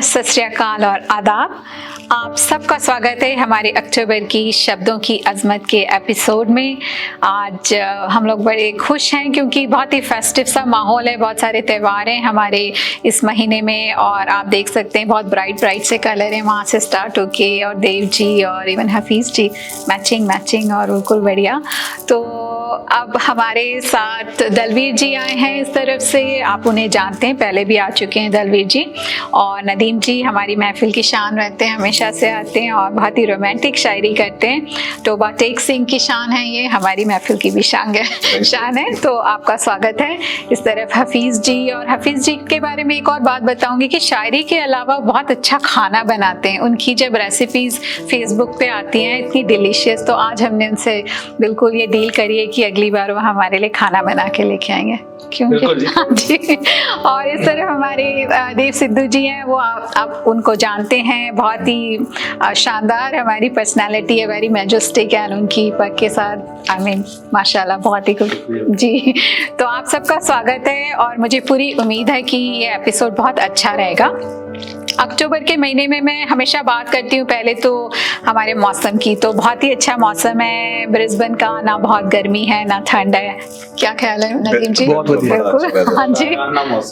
सत श्री अकाल और आदाब। आप सबका स्वागत है हमारे अक्टूबर की शब्दों की अजमत के एपिसोड में। आज हम लोग बड़े खुश हैं क्योंकि बहुत ही फेस्टिव सा माहौल है, बहुत सारे त्यौहार हैं हमारे इस महीने में और आप देख सकते हैं बहुत ब्राइट से कलर हैं वहाँ से स्टार्ट होके, और देव जी और इवन हफीज़ जी मैचिंग और बिल्कुल बढ़िया। तो अब हमारे साथ दलवीर जी आए हैं इस तरफ से, आप उन्हें जानते हैं, पहले भी आ चुके हैं दलवीर जी। और नदीम जी हमारी महफिल की शान रहते हैं, हमेशा से आते हैं और बहुत ही रोमांटिक शायरी करते हैं। टोबा टेक सिंह की शान है, ये हमारी महफिल की भी शान है। तो आपका स्वागत है। इस तरफ हफीज़ जी, और हफीज़ जी के बारे में एक और बात बताऊंगी कि शायरी के अलावा बहुत अच्छा खाना बनाते हैं। उनकी जब रेसिपीज़ फेसबुक पे आती हैं इतनी डिलीशियस, तो आज हमने उनसे बिल्कुल ये डील करी है कि अगली बार वो हमारे लिए खाना बना के लेके आएंगे, क्योंकि हाँ जी। और इस तरह हमारे देव सिद्धू जी हैं, वो आप उनको जानते हैं, बहुत ही शानदार हमारी पर्सनालिटी है, वेरी मैजेस्टिक है उनकी पग के साथ, आई मीन माशाल्लाह बहुत ही गुड जी। तो आप सबका स्वागत है और मुझे पूरी उम्मीद है कि ये एपिसोड बहुत अच्छा रहेगा। अक्टूबर के महीने में मैं हमेशा बात करती हूँ पहले तो हमारे मौसम की, तो बहुत ही अच्छा मौसम है ब्रिस्बेन का, ना बहुत गर्मी है ना ठंड है। क्या ख्याल है नदीम जी? बिल्कुल, हाँ जी,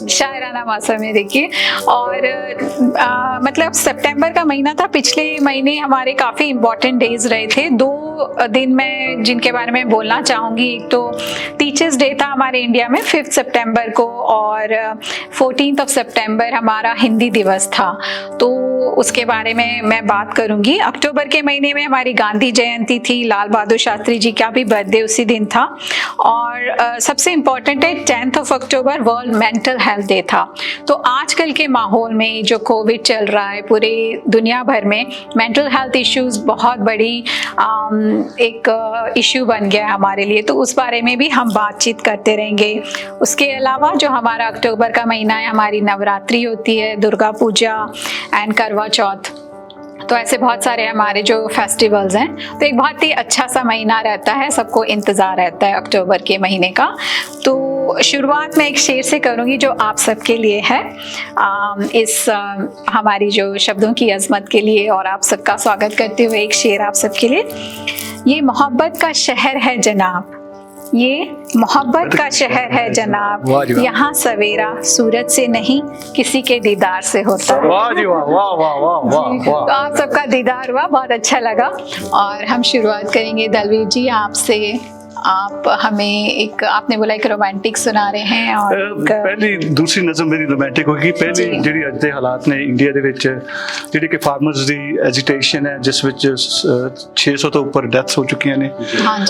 शायराना मौसम है देखिए। और मतलब सितंबर का महीना था, पिछले महीने हमारे काफ़ी इम्पोर्टेंट डेज रहे थे। 2 दिन मैं जिनके बारे में बोलना चाहूँगी, एक तो टीचर्स डे था हमारे इंडिया में 5 सितंबर को, और 14 सितंबर हमारा हिंदी दिवस था, तो उसके बारे में मैं बात करूंगी। अक्टूबर के महीने में हमारी गांधी जयंती थी, लाल बहादुर शास्त्री जी का भी बर्थडे उसी दिन था। और सबसे इम्पोर्टेंट है 10 October world mental health day था। तो आजकल के माहौल में जो कोविड चल रहा है पूरे दुनिया भर में, मेंटल हेल्थ इश्यूज बहुत बड़ी एक इश्यू बन गया है हमारे लिए, तो उस बारे में भी हम बातचीत करते रहेंगे। उसके अलावा जो हमारा अक्टूबर का महीना है, हमारी नवरात्रि होती है, दुर्गा पूजा एंड करवा चौथ, तो ऐसे बहुत सारे हमारे जो फेस्टिवल्स हैं, तो एक बहुत ही अच्छा सा महीना रहता है, सबको इंतज़ार रहता है अक्टूबर के महीने का। तो शुरुआत में एक शेर से करूँगी जो आप सबके लिए है, हमारी जो शब्दों की अजमत के लिए, और आप सबका स्वागत करते हुए एक शेर आप सबके लिए। ये मोहब्बत का शहर है जनाब, ये मोहब्बत का शहर है जनाब, यहाँ सवेरा सूरज से नहीं किसी के दीदार से होता है। वाह जी वाह, वाह वाह वाह वाह। तो आप सबका दीदार हुआ, बहुत अच्छा लगा। और हम शुरुआत करेंगे दलवीर जी आपसे। आप हमें एक, आपने बोला एक रोमांटिक सुना रहे हैं, और पहली दूसरी नज़म मेरी रोमांटिक होगी। पहली ਜਿਹੜੀ ਅੱਜ ਦੇ ਹਾਲਾਤ ਨੇ ਇੰਡੀਆ ਦੇ ਵਿੱਚ, ਜਿਹੜੀ ਕਿ ਫਾਰਮਰਸ ਦੀ ਐਜੀਟੇਸ਼ਨ ਹੈ, ਜਿਸ ਵਿੱਚ 600 ਤੋਂ ਉੱਪਰ ਡੈਥਸ ਹੋ ਚੁੱਕੀਆਂ ਨੇ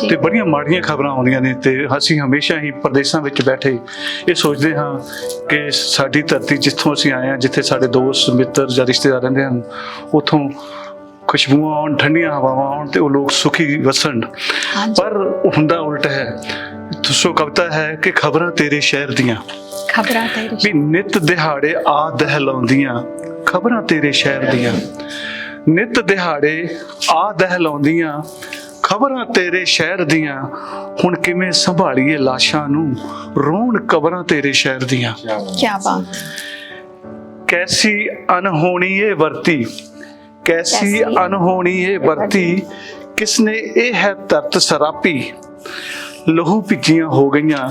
ਤੇ ਬੜੀਆਂ ਮਾੜੀਆਂ ਖਬਰਾਂ ਆਉਂਦੀਆਂ ਨੇ, ਤੇ ਅਸੀਂ ਹਮੇਸ਼ਾ ਹੀ ਪ੍ਰਦੇਸ਼ਾਂ ਵਿੱਚ ਬੈਠੇ ਇਹ ਸੋਚਦੇ ਹਾਂ ਕਿ ਸਾਡੀ ਧਰਤੀ ਜਿੱਥੋਂ ਅਸੀਂ ਆਏ ਹਾਂ, ਜਿੱਥੇ ਸਾਡੇ ਦੋਸਤ ਮਿੱਤਰ ਜਾਂ ਰਿਸ਼ਤੇਦਾਰ ਰਹਿੰਦੇ ਹਨ, ਉੱਥੋਂ खुशबुआं आउण, ठंडियां हवावां आउण ते वो लोग सुखी वसन, पर हुंदा उल्ट है। सो कविता है कि खबरां तेरे शहर दियां, भी नित दिहाड़े आ दहलाउंदियां, खबरां तेरे शहर दियां, नित दिहाड़े आ दहलाउंदियां, खबरां तेरे शहर दियां, हुण किवें संभालीए लाशां नूं, रोण कबरां तेरे शहर दियां। क्या बात, कैसी अनहोनी ये वरती, कैसी अनहोनी ये बरती, किसने ये है तरत सरापी, लहू भिजियां हो गईयां,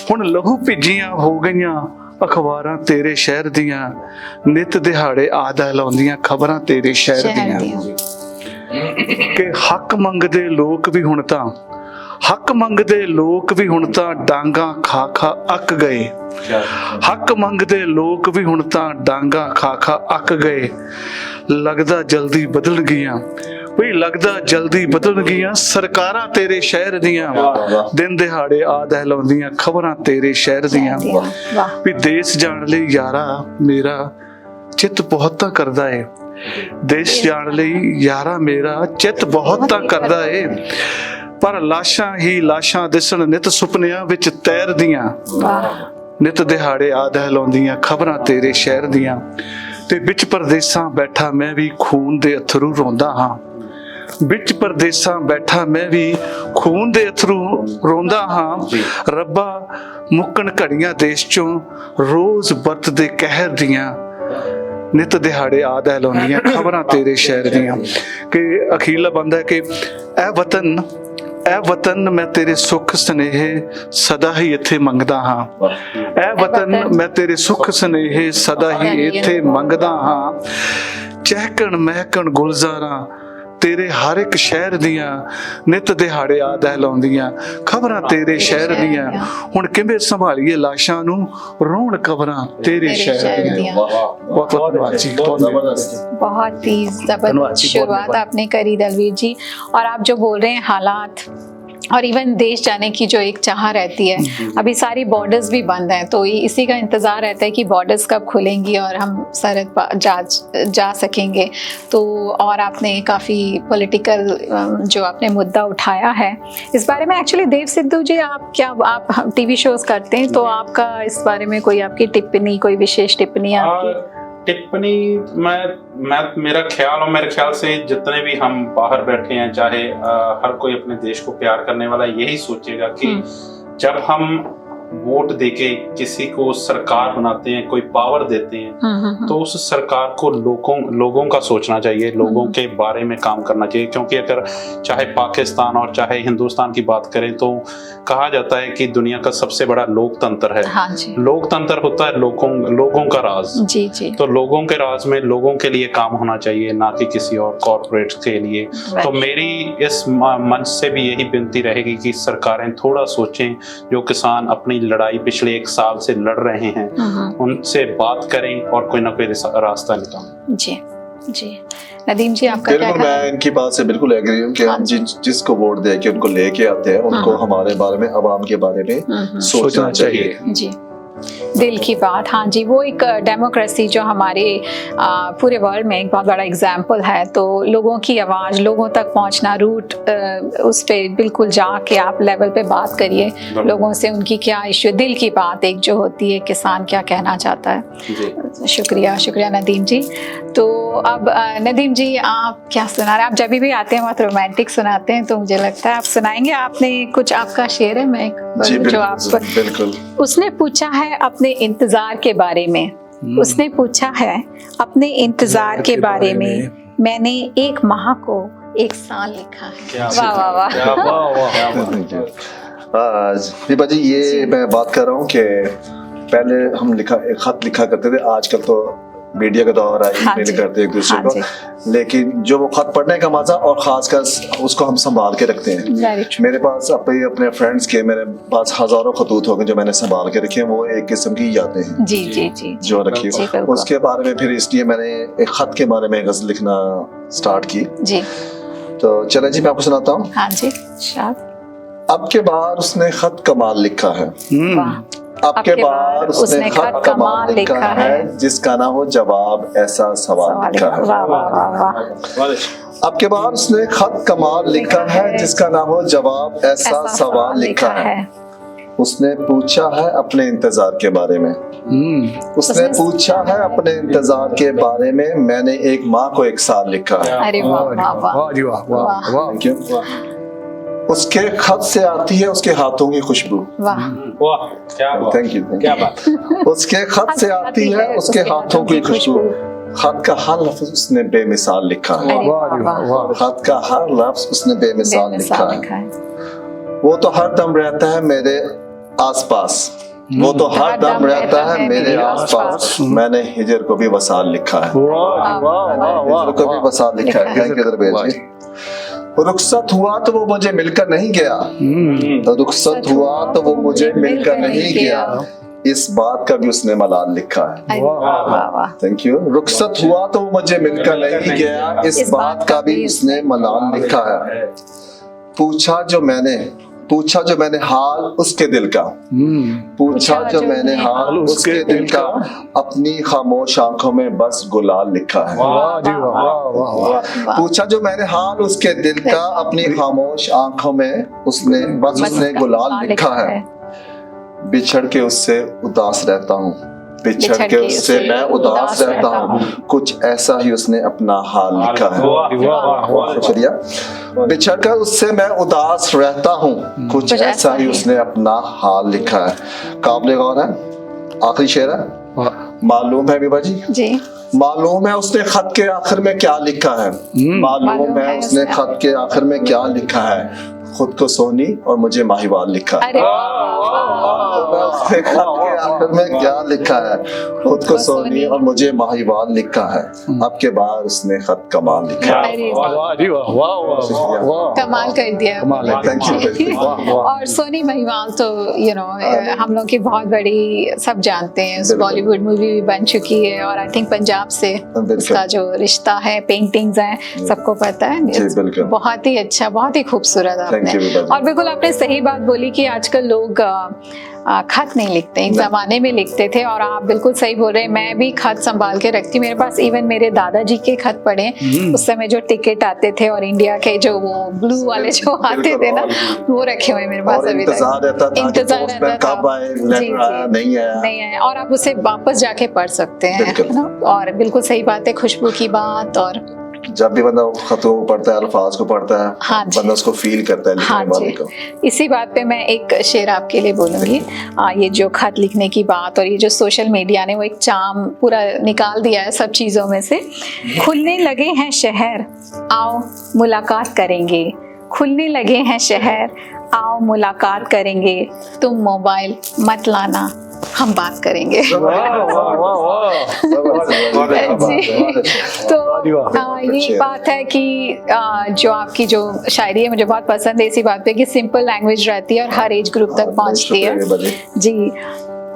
हुण लहू भिजियां हो गईयां, अखबारां तेरे शहर दियां, नित दिहाड़े आ दहलाउंदियां, खबरां तेरे शहर दियां। कि हक मंगदे लोक भी हुण तां, हक मंगदे लोक भी हुण तां, डांगा खा खा अक गए, हक मंगदे लोक भी हुण तां, डांगा खा खा अक गए, लगदा जल्दी बदल गईयां, भी लगदा जल्दी बदल गईयां, सरकारां तेरे शहर दियां, दिन दिहाड़े आ दहलाउंदियां, खबरां तेरे शहर दियां। भी देश जाण लई यारा मेरा चित बहुत करदा है, देश जाण लई यारा मेरा चित बहुत करदा है, पर लाशां ही लाशां दिसण नित सुपनियां विच तैरदियां, नित दिहाड़े आ दहलाउंदियां, खबरां तेरे शहर दियां। ते विच परदेसां बैठा मैं भी खून दे अथरू रोंदा हां, विच परदेसां बैठा मैं भी खून दे अथरू रोंदा हां, रब्बा मुक्कण घड़ियां देश चों रोज बरत दे कहर दियां, ਨਿਤ ਦਿਹਾੜੇ ਆਦਿ ਲਾਉਂਦੀਆਂ ਖਬਰਾਂ ਤੇਰੇ ਸ਼ਹਿਰ ਦੀਆਂ। ਕਿ ਅਖੀਰਲਾ ਬੰਦਾ ਹੈ ਕਿ ਇਹ ਵਤਨ ਮੈਂ ਤੇਰੇ ਸੁੱਖ ਸੁਨੇਹੇ ਸਦਾ ਹੀ ਇੱਥੇ ਮੰਗਦਾ ਹਾਂ। ਇਹ ਵਤਨ ਮੈਂ ਤੇਰੇ ਸੁੱਖ ਸੁਨੇਹੇ ਸਦਾ ਹੀ ਇੱਥੇ ਮੰਗਦਾ ਹਾਂ। ਚਹਿਕਣ ਮਹਿਕਣ ਗੁਲਜ਼ਾਰਾਂ ਤੇਰੇ ਹਰ ਇੱਕ ਸ਼ਹਿਰ ਦੀਆਂ ਨਿਤ ਦਿਹਾੜੇ ਆਦਿ ਲਾਉਂਦੀਆਂ ਖਬਰਾਂ ਤੇਰੇ ਸ਼ਹਿਰ ਦੀਆਂ। ਹੁਣ ਕਿਵੇਂ ਸੰਭਾਲੀਏ ਲਾਸ਼ਾਂ ਨੂੰ ਰੋਣ ਕਬਰਾਂ तेरे शहर ਦੀਆਂ। बहुत धन्यवाद जी, बहुत ही जबरदस्त शुरुआत आपने करी दलवीर जी। और आप जो बोल रहे हैं हालात और इवन देश जाने की जो एक चाह रहती है, अभी सारी बॉर्डर्स भी बंद हैं, तो इसी का इंतज़ार रहता है कि बॉर्डर्स कब खुलेंगी और हम सरहद जा सकेंगे। तो और आपने काफ़ी पॉलिटिकल जो आपने मुद्दा उठाया है, इस बारे में एक्चुअली देव सिद्धू जी आप टीवी शोज़ करते हैं, तो आपका इस बारे में कोई आपकी टिप्पणी, कोई विशेष टिप्पणी आपकी? टिप्पणी मैं मेरा ख्याल और मेरे ख्याल से जितने भी हम बाहर बैठे हैं, चाहे हर कोई अपने देश को प्यार करने वाला यही सोचेगा कि जब हम वोट देके किसी को सरकार बनाते हैं, कोई पावर देते हैं, तो उस सरकार को लोगों का सोचना चाहिए, लोगों के बारे में काम करना चाहिए। क्योंकि अगर चाहे पाकिस्तान और चाहे हिंदुस्तान की बात करें तो कहा जाता है कि दुनिया का सबसे बड़ा लोकतंत्र है। हाँ जी। लोकतंत्र होता है लोगों का राज। जी जी। तो लोगों के राज में लोगों के लिए काम होना चाहिए, ना कि किसी और कॉर्पोरेट के लिए। तो मेरी इस मंच से भी यही विनती रहेगी कि सरकारें थोड़ा सोचें, जो किसान अपनी लड़ाई पिछले 1 साल से लड़ रहे हैं उनसे बात करें और कोई ना कोई रास्ता निकालें। जी जी। नदीम जी आपका क्या बिल्कुल, मैं इनकी बात से बिल्कुल एग्री हूँ कि हम जिसको वोट दे के उनको लेके आते हैं, उनको हमारे बारे में, अवाम के बारे में सोचना चाहिए। जी, दिल की बात। हाँ जी, वो एक डेमोक्रेसी जो हमारे पूरे वर्ल्ड में एक बहुत बड़ा एग्जाम्पल है। तो लोगों की आवाज़ लोगों तक पहुंचना, रूट उस पर बिल्कुल जाके आप लेवल पे बात करिए लोगों से, उनकी क्या इश्यू, दिल की बात एक जो होती है, किसान क्या कहना चाहता है। शुक्रिया शुक्रिया नदीम जी। तो अब नदीम जी आप क्या सुना रहे हैं? आप जब भी आते हैं बहुत रोमांटिक सुनाते हैं, तो मुझे लगता है आप सुनाएंगे। आपने कुछ, आपका शेर है मैं जो आप, बिल्कुल। उसने पूछा है अपने इंतजार के बारे में, उसने पूछा है अपने इंतजार के बारे में, मैंने 1 माह को 1 साल लिखा है। वाह वाह वाह। दीपा जी, ये मैं बात कर रहा हूँ कि पहले हम एक खत लिखा करते थे, आजकल तो मीडिया का दौर है, ईमेल करते हैं एक दूसरे को, लेकिन जो वो खत पढ़ने का मजा और खासकर उसको हम संभाल के रखते हैं। मेरे पास अपने फ्रेंड्स के, मेरे पास हजारों खतूत हो गए जो मैंने संभाल के रखे हैं। वो एक किस्म की यादें हैं जी जी जी जो रखी है। उसके बारे में फिर इसलिए मैंने एक खत के बारे में गजल लिखना स्टार्ट की जी। तो चले जी, मैं आपको सुनाता हूँ। हाँ जी। अब के बार उसने खत कमाल लिखा है, अब के बार उसने खत कमाल लिखा है, जिसका ना हो जवाब ऐसा सवाल लिखा है। अब के बार उसने खत कमाल लिखा है, जिसका ना हो जवाब ऐसा सवाल लिखा है। उसने पूछा है अपने इंतजार के बारे में, उसने पूछा है अपने इंतजार के बारे में, मैंने 1 माह को 1 साल लिखा है। अरे वाह वाह वाह। Thank you. उसके खत से आती है उसके हाथों की खुशबू। वाह वाह, क्या बात, थैंक यू, क्या बात। उसके खत से आती है उसके हाथों की खुशबू, खत का हर लफ्ज उसने बेमिसाल लिखा है। खत का हर लफ्ज उसने बेमिसाल लिखा है। वो तो हर दम रहता है मेरे आसपास, वो तो हर दम रहता है मेरे आसपास, मैंने हिजर को भी वसाल लिखा है। हिजर को भी वसाल लिखा है। थैंक यू दरवेश जी। रुखसत हुआ तो वो मुझे मिलकर नहीं गया, रुखसत हुआ तो वो मुझे मिलकर नहीं गया, इस बात का भी उसने मलाल लिखा है। Thank you. रुखसत हुआ तो वो मुझे मिलकर नहीं गया, इस बात का भी उसने मलाल लिखा है। पूछा जो मैंने हाल उसके दिल का, पूछा जो मैंने हाल उसके दिल का, अपनी खामोश आंखों में बस गुलाल लिखा है। पूछा जो मैंने हाल उसके दिल का, अपनी खामोश आंखों में उसने गुलाल लिखा है। बिछड़ के उससे उदास रहता हूँ, बिछड़ के उससे मैं उदास रहता हूँ, कुछ ऐसा ही उसने अपना हाल लिखा है। शुक्रिया। बिछड़ कर उससे मैं उदास रहता हूँ, कुछ ऐसा ही उसने अपना हाल लिखा है। काबिल गौर है। आखिरी शेर है। मालूम है बीबा जी, मालूम है उसने खत के आखिर में क्या लिखा है, मालूम है उसने खत के आखिर में क्या लिखा है, खुद को सोनी और मुझे माहिवाल लिखा है। उसने खत के आखिर में क्या लिखा है, खुद को सोनी और मुझे माहिवाल लिखा है, अब के बाद उसने खत कमाल लिखा है। कमाल कर दिया। Thank you. और सोनी महिवाल तो हम लोग की बहुत बड़ी, सब जानते हैं, बॉलीवुड मूवी भी बन चुकी है और आई थिंक पंजाब से उसका जो रिश्ता है, पेंटिंग्स हैं, सबको पता है। बहुत ही अच्छा, बहुत ही खूबसूरत आपने। और बिल्कुल आपने सही बात बोली कि आजकल लोग खत नहीं लिखते, एक जमाने में लिखते थे और आप बिल्कुल सही बोल रहे हैं। मैं भी खत संभाल के रखती हूँ, मेरे पास इवन मेरे दादाजी के खत पड़े, उस समय जो टिकट आते थे और इंडिया के जो वो ब्लू वाले जो आते थे ना, वो रखे हुए मेरे पास अभी तक। इंतजार रहता था कब आए, नहीं आया, और आप उसे वापस जाके पढ़ सकते हैं। और बिल्कुल सही बात है, खुशबू की बात। और जब भी बंदा खतों को पढ़ता है, अल्फाज को पढ़ता है, बंदा उसको फील करता है लिखने वाले को। इसी बात पे मैं एक शेर आपके लिए बोलूंगी। ये जो खत लिखने की बात और ये जो सोशल मीडिया ने वो एक चाम पूरा निकाल दिया है सब चीजों में से। खुलने लगे हैं शहर, आओ मुलाकात करेंगे, खुलने लगे हैं शहर, आओ मुलाकात करेंगे, तुम मोबाइल मत लाना, हम बात करेंगे। तो ये बात है कि जो आपकी जो शायरी है मुझे बहुत पसंद है इसी बात पे कि सिंपल लैंग्वेज रहती है और हर एज ग्रुप तक पहुंचती है जी।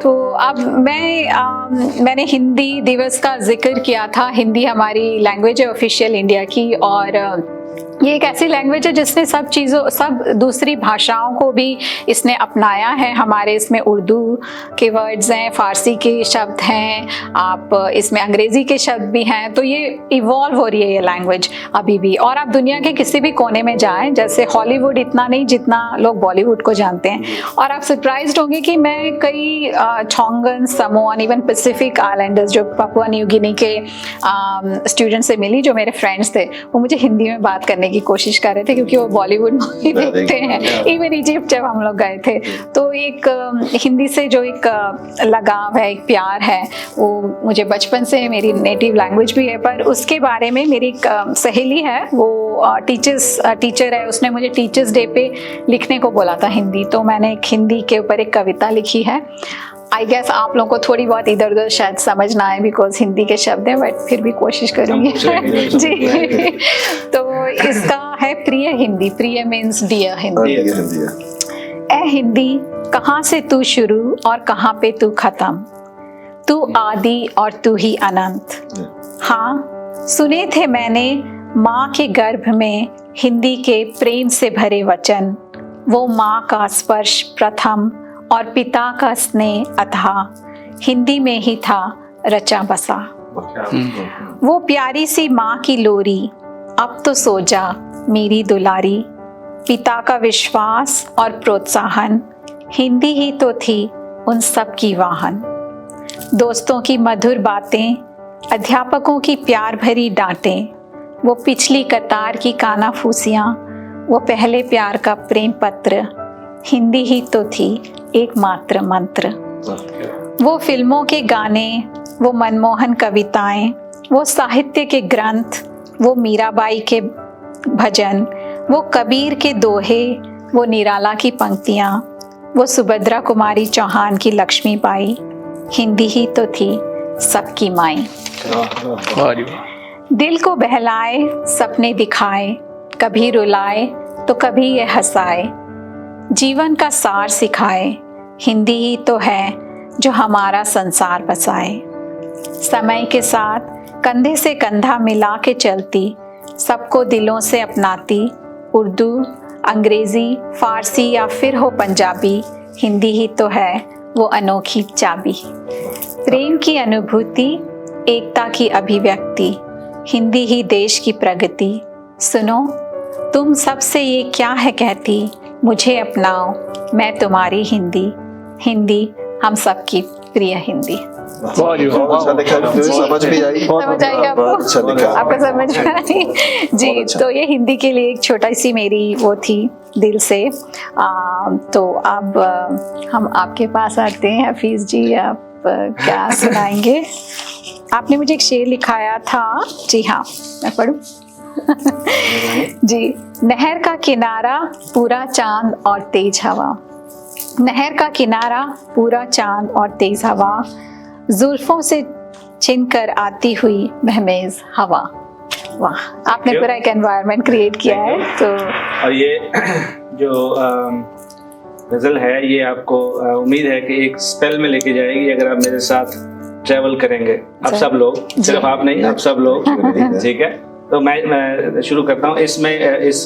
तो अब मैंने हिंदी दिवस का जिक्र किया था। हिंदी हमारी लैंग्वेज है ऑफिशियल इंडिया की, और ये एक ऐसी लैंग्वेज है जिसने सब दूसरी भाषाओं को भी इसने अपनाया है। हमारे इसमें उर्दू के वर्ड्स हैं, फारसी के शब्द हैं, आप इसमें अंग्रेजी के शब्द भी हैं। तो ये इवॉल्व हो रही है ये लैंग्वेज अभी भी। और आप दुनिया के किसी भी कोने में जाएं, जैसे हॉलीवुड इतना नहीं जितना लोग बॉलीवुड को जानते हैं, और आप सरप्राइज्ड होंगे कि मैं कई छोंगन, समोअन, इवन पैसिफिक आइलैंडर्स जो पपुआ न्यू गिनी के स्टूडेंट से मिली, जो मेरे फ्रेंड्स थे, वो मुझे हिंदी में बात करने की कोशिश कर रहे थे क्योंकि वो बॉलीवुड मूवी देखते हैं। इवन इजिप्ट जब हम लोग गए थे, तो एक हिंदी से जो एक लगाव है, एक प्यार है, वो मुझे बचपन से, मेरी नेटिव लैंग्वेज भी है। पर उसके बारे में मेरी एक सहेली है, वो टीचर है, उसने मुझे टीचर्स डे पे लिखने को बोला था हिंदी, तो मैंने एक हिंदी के ऊपर एक कविता लिखी है। आई गेस आप लोगों को थोड़ी बहुत इधर उधर शायद समझ ना आए बिकॉज हिंदी के शब्द हैं, बट फिर भी कोशिश करूंगी जी। तो इसका है प्रिय हिंदी। प्रिय मीन्स डियर हिंदी। ए हिंदी, कहाँ से तू शुरू और कहाँ पे तू खत्म, तू आदि और तू ही अनंत। हाँ, सुने थे मैंने माँ के गर्भ में हिंदी के प्रेम से भरे वचन, वो माँ का स्पर्श प्रथम और पिता का स्नेह अथाह, हिंदी में ही था रचा बसा। वो प्यारी सी माँ की लोरी, अब तो सो जा मेरी दुलारी, पिता का विश्वास और प्रोत्साहन, हिंदी ही तो थी उन सब की वाहन। दोस्तों की मधुर बातें, अध्यापकों की प्यार भरी डांटें, वो पिछली कतार की कानाफूसियाँ, वो पहले प्यार का प्रेम पत्र, हिंदी ही तो थी एकमात्र मंत्र। वो फिल्मों के गाने, वो मनमोहन कविताएं, वो साहित्य के ग्रंथ, वो मीराबाई के भजन, वो कबीर के दोहे, वो निराला की पंक्तियाँ, वो सुभद्रा कुमारी चौहान की लक्ष्मीबाई, हिंदी ही तो थी सबकी माई। दिल को बहलाए, सपने दिखाए, कभी रुलाए तो कभी ये हंसाए, जीवन का सार सिखाए, हिंदी ही तो है जो हमारा संसार बसाए। समय के साथ कंधे से कंधा मिला के चलती, सबको दिलों से अपनाती, उर्दू, अंग्रेजी, फारसी या फिर हो पंजाबी, हिंदी ही तो है वो अनोखी चाबी। प्रेम की अनुभूति, एकता की अभिव्यक्ति, हिंदी ही देश की प्रगति। सुनो तुम सबसे ये क्या है कहती, मुझे अपनाओ मैं तुम्हारी हिंदी, हिंदी हम सबकी प्रिय हिंदी। समझ भी आई? समझ आई आपको समझ में आई जी। तो ये हिंदी के लिए एक छोटा सी मेरी वो थी दिल से। तो अब हम आपके पास आते हैं हफीज जी। आप आप क्या सुनाएंगे? आपने मुझे एक शेर लिखाया था। जी हाँ, मैं पढ़ूं? जी, नहर का किनारा पूरा चांद और तेज हवा, नहर का किनारा पूरा चांद और तेज हवा, जुल्फों से छिनकर आती हुई महमेज हवा। वाह, आपने पूरा एक एनवायरनमेंट क्रिएट किया है। तो और ये जो गज़ल है ये आपको उम्मीद है कि एक स्पेल में लेके जाएगी अगर आप मेरे साथ ट्रैवल करेंगे। आप सब लोग, सिर्फ आप नहीं, आप सब लोग, ठीक है? तो मैं शुरू करता हूँ। इसमें इस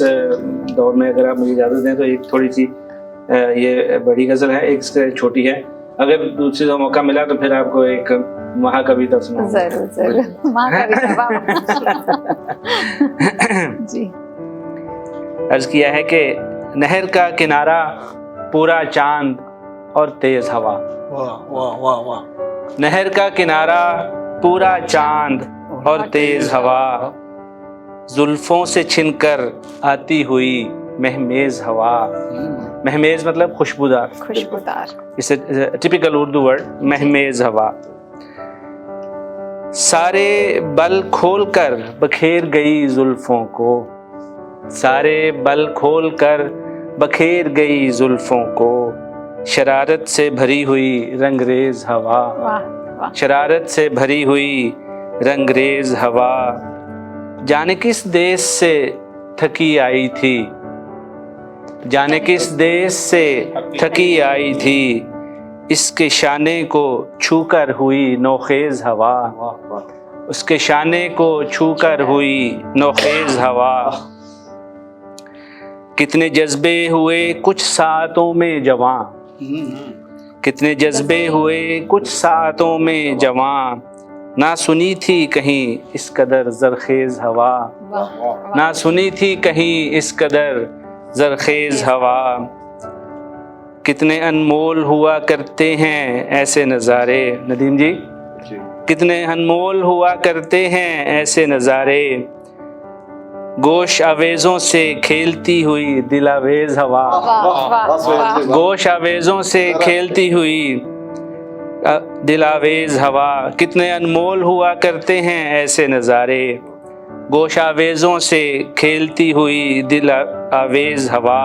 दौर में अगर आप मुझे इजाज़त दें तो एक थोड़ी सी ये बड़ी गज़ल है, एक छोटी है। अगर दूसरी का मौका मिला तो फिर आपको एक महाकविता सुना। जरूर जरूर, महाकविता। जी, अर्ज किया है कि नहर का किनारा पूरा चांद और तेज हवा, वाह वाह वाह वाह। नहर का किनारा पूरा चांद और तेज हवा, जुल्फों से छिनकर आती हुई महमेज हवा। महमेज मतलब खुशबूदार, खुशबूदार। इसे टिपिकल उर्दू वर्ड, महमेज हवा। सारे बल खोलकर बखेर गई जुल्फों को, सारे बल खोलकर बखेर गई जुल्फों को, शरारत से भरी हुई रंगरेज हवा, शरारत से भरी हुई रंगरेज हवा। जाने किस देश से थकी आई थी, जाने किस देश से थकी आई थी, इसके शाने को छूकर हुई नौखेज हवा, उसके शाने को छूकर हुई नौखेज हवा। कितने जज्बे हुए कुछ सातों में जवां, कितने जज्बे हुए कुछ सातों में जवां, ना सुनी थी कहीं इस कदर जरखेज हवा, ना सुनी थी कहीं इस कदर जरखेज हवा। कितने अनमोल हुआ करते हैं ऐसे नज़ारे, नदीम जी, कितने अनमोल हुआ करते हैं ऐसे नज़ारे, गोश आवेज़ों से खेलती हुई दिलावेज हवा, गोश आवेज़ों से खेलती हुई दिलावेज हवा। कितने अनमोल हुआ करते हैं ऐसे नज़ारे, गोश आवेज़ों से खेलती हुई दिलावेज हवा।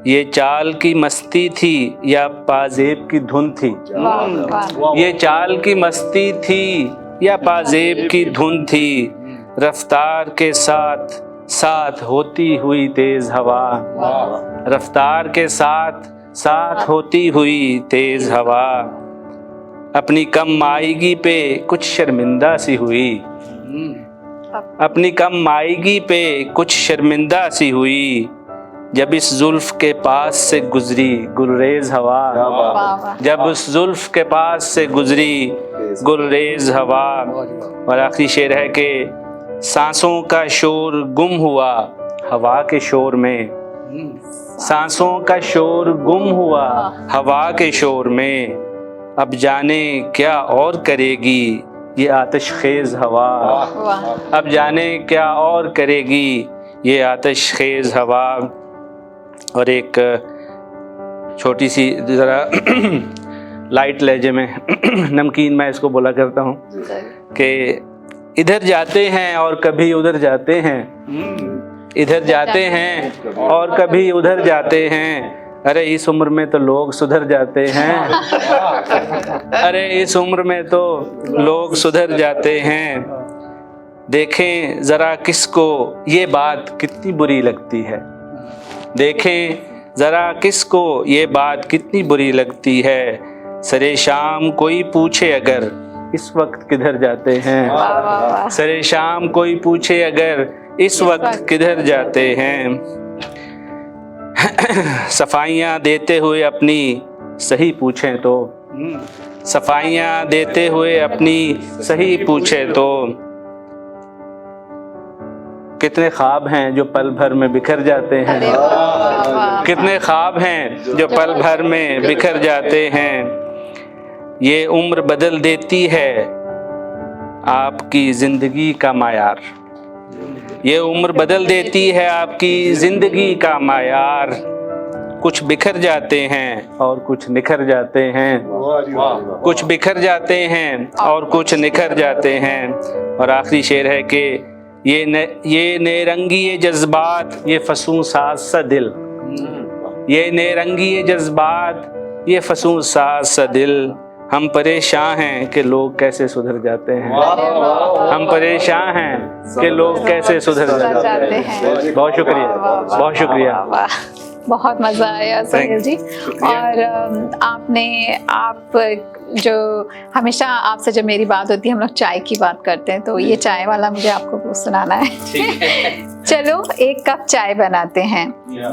ये चाल की मस्ती थी या पाजेब की धुन थी, ये चाल की मस्ती थी या पाजेब की धुन थी, रफ्तार के साथ साथ होती हुई तेज हवा, रफ्तार के साथ साथ होती हुई तेज हवा। अपनी कम मायगी पे कुछ शर्मिंदा सी हुई, अपनी कम मायगी पे कुछ शर्मिंदा सी हुई, जब इस जुल्फ के पास से गुजरी गुलरेज हवा, जब उस जुल्फ के पास से गुजरी गुलरेज हवा। और आखिरी शेर है कि सांसों का शोर गुम हुआ हवा के शोर में, सांसों का शोर गुम हुआ हवा के शोर में, अब जाने क्या और करेगी ये आतिश खेज हवा, अब जाने क्या और करेगी ये आतिश खेज हवा। और एक छोटी सी ज़रा लाइट लहजे में नमकीन मैं इसको बोला करता हूँ कि इधर जाते हैं और कभी उधर जाते हैं, इधर जाते हैं और कभी उधर जाते हैं, अरे इस उम्र में तो लोग सुधर जाते हैं, अरे इस उम्र में तो लोग सुधर जाते हैं। देखें ज़रा किसको ये बात कितनी बुरी लगती है, देखें ज़रा किसको ये बात कितनी बुरी लगती है, सरे शाम कोई पूछे अगर इस वक्त किधर जाते हैं, सरे शाम कोई पूछे अगर इस वक्त किधर जाते हैं। सफाइयाँ देते हुए अपनी सही पूछें तो, सफाइयाँ देते हुए अपनी सही पूछे तो, कितने ख्वाब हैं जो पल भर में बिखर जाते हैं, कितने ख्वाब हैं जो पल भर में बिखर जाते हैं। ये उम्र बदल देती है आपकी ज़िंदगी का मायार, ये उम्र बदल देती है आपकी ज़िंदगी का मायार। कुछ बिखर जाते हैं और कुछ निखर जाते हैं, कुछ बिखर जाते हैं और कुछ निखर जाते हैं। और आखिरी शेर है कि ये नेरंगी ये जज्बात ये फसूं साज सा दिल, ये नेरंगी ये जज्बात ये फसूं साज सा दिल। हम परेशान हैं कि लोग कैसे सुधर जाते हैं, हम परेशान हैं कि लोग कैसे सुधर जाते हैं। बहुत शुक्रिया, बहुत शुक्रिया। बहुत मज़ा आया सोहेल जी। और आप जो हमेशा आपसे जब मेरी बात होती है हम लोग चाय की बात करते हैं, तो ये चाय वाला मुझे आपको वो सुनाना है। चलो एक कप चाय बनाते हैं,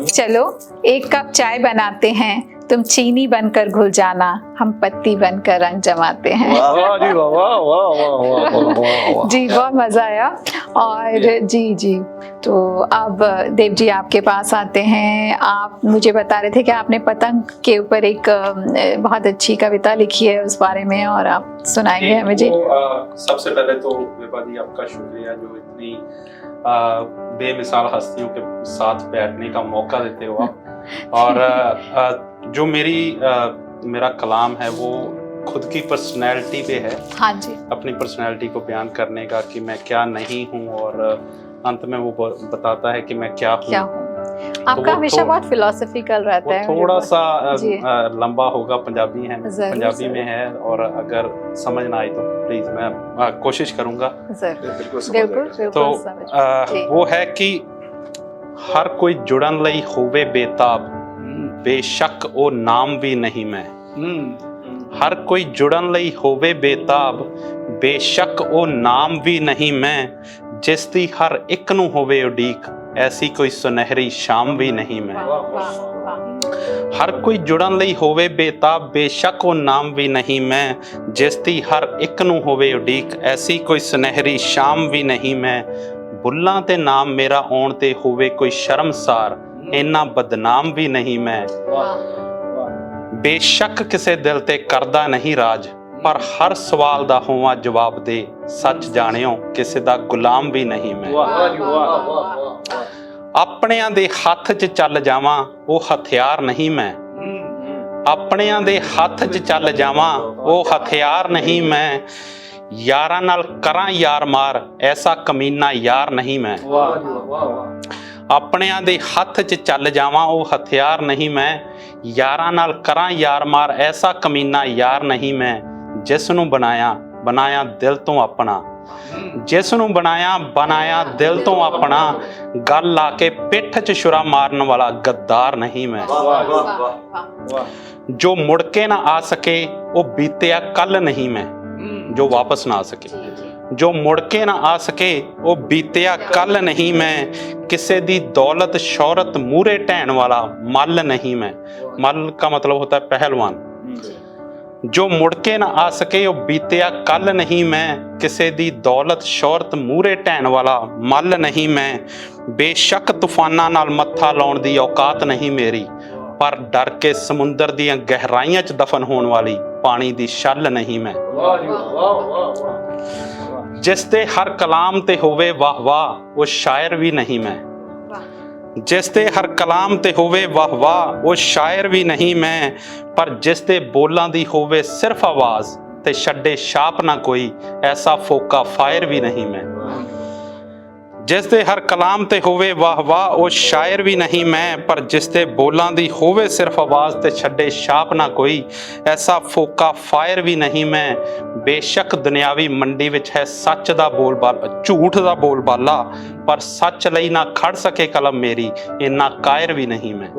चलो एक कप चाय बनाते हैं, तुम चीनी बनकर घुल जाना, हम पत्ती बनकर रंग जमाते हैं। जी बहुत मज़ा आया। और जी तो अब देव जी आपके पास आते हैं। आप मुझे बता रहे थे कि आपने पतंग के ऊपर एक बहुत अच्छी कविता लिखी है, उस बारे में और आप सुनाएंगे हमें जी। सबसे पहले तो विभा जी आपका शुक्रिया जो इतनी बेमिसाल हस्तियों के साथ बैठने का मौका देते हो आप। और जो मेरा कलाम है वो खुद की पर्सनैलिटी पे है। हाँ जी। अपनी पर्सनैलिटी को बयान करने का कि मैं क्या नहीं हूँ, और अंत में वो बताता है कि मैं क्या हूँ। आपका तो हमेशा बहुत फिलोसफिकल रहता है। थोड़ा सा लंबा होगा, पंजाबी में है, और अगर समझ ना आए तो प्लीज मैं कोशिश करूंगा। बिल्कुल। तो वो है कि हर कोई जुड़न लई होवे बेताब, बेशक ओ नाम भी नहीं मैं। हर कोई जुड़न लई होवे बेताब, बेशक ओ नाम भी नहीं मैं। जिस दी हर एक नूं होवे उडीक, ऐसी कोई सुनहरी शाम भी नहीं मैं। हर कोई जुड़न लई होवे बेताब, बेशक ओ नाम भी नहीं मैं। जिस दी हर एक नूं होवे उडीक, ऐसी कोई सुनहरी शाम भी नहीं मैं। बुल्लां ते नाम मेरा आउण ते होवे कोई शर्मसार, इन्ना बदनाम भी नहीं मैं। बेशक किसे दिल ते करदा नहीं राज, पर हर सवाल दा होवां जवाब दे। सच जाणियो किसे दा गुलाम भी नहीं मैं। अपनियां दे हत्थ च चल जावां ਉਹ ਹਥਿਆਰ नहीं मैं। अपनियां दे हत्थ च चल जावां ਉਹ हथियार नहीं मैं। यारां नाल करां यार मार, ऐसा कमीना यार नहीं मैं। अपनियां दे हत्थ च चल जावां ਉਹ हथियार नहीं मैं। यारां नाल करां यार मार, ऐसा कमीना यार नहीं मैं। जिस नूं बनाया दिल तो अपना, जिस नूं बनाया दिल तो अपना। गल ला के पिठ च छुरा मारन वाला गद्दार नहीं मैं। जो मुड़ के ना आ सके वो बीतिया कल नहीं मैं। जो वापस ना आ सके, जो मुड़ के ना आ सके वो बीतिया कल नहीं मैं। किसे दी दौलत शौहरत मूरे ढैन वाला मल नहीं मैं। मल का मतलब होता है पहलवान। जो मुड़ के ना आ सके वो बीतिया कल नहीं मैं। किसे दी दौलत शौहरत मूरे ढैन वाला मल नहीं मैं। बेशक तूफाना नाल मत्था लाउण दी औकात नहीं मेरी, पर डर के समुंदर दियां गहराइयां च दफन होने वाली पानी दी छल नहीं मैं। जिस दे हर कलाम ते होवे वाह वाह, वो शायर भी नहीं मैं। जिस दे हर कलाम ते होवे वाह वाह, वो शायर भी नहीं मैं। पर जिस दे बोलां दी होवे सिर्फ आवाज, ते छड्डे छाप ना कोई, ऐसा फोका फायर भी नहीं मैं। जिस दे हर कलाम ते होवे वाह वाह, वो शायर भी नहीं मैं। पर जिस दे बोलां दी होवे सिर्फ आवाज, ते छड्डे छाप ना कोई, ऐसा फोका फायर भी नहीं मैं। बेशक दुनियावी मंडी विच है सच दा बोलबाला, झूठ दा बोलबाला, पर सच लई ना खड़ सके कलम मेरी, इन्ना कायर भी नहीं मैं।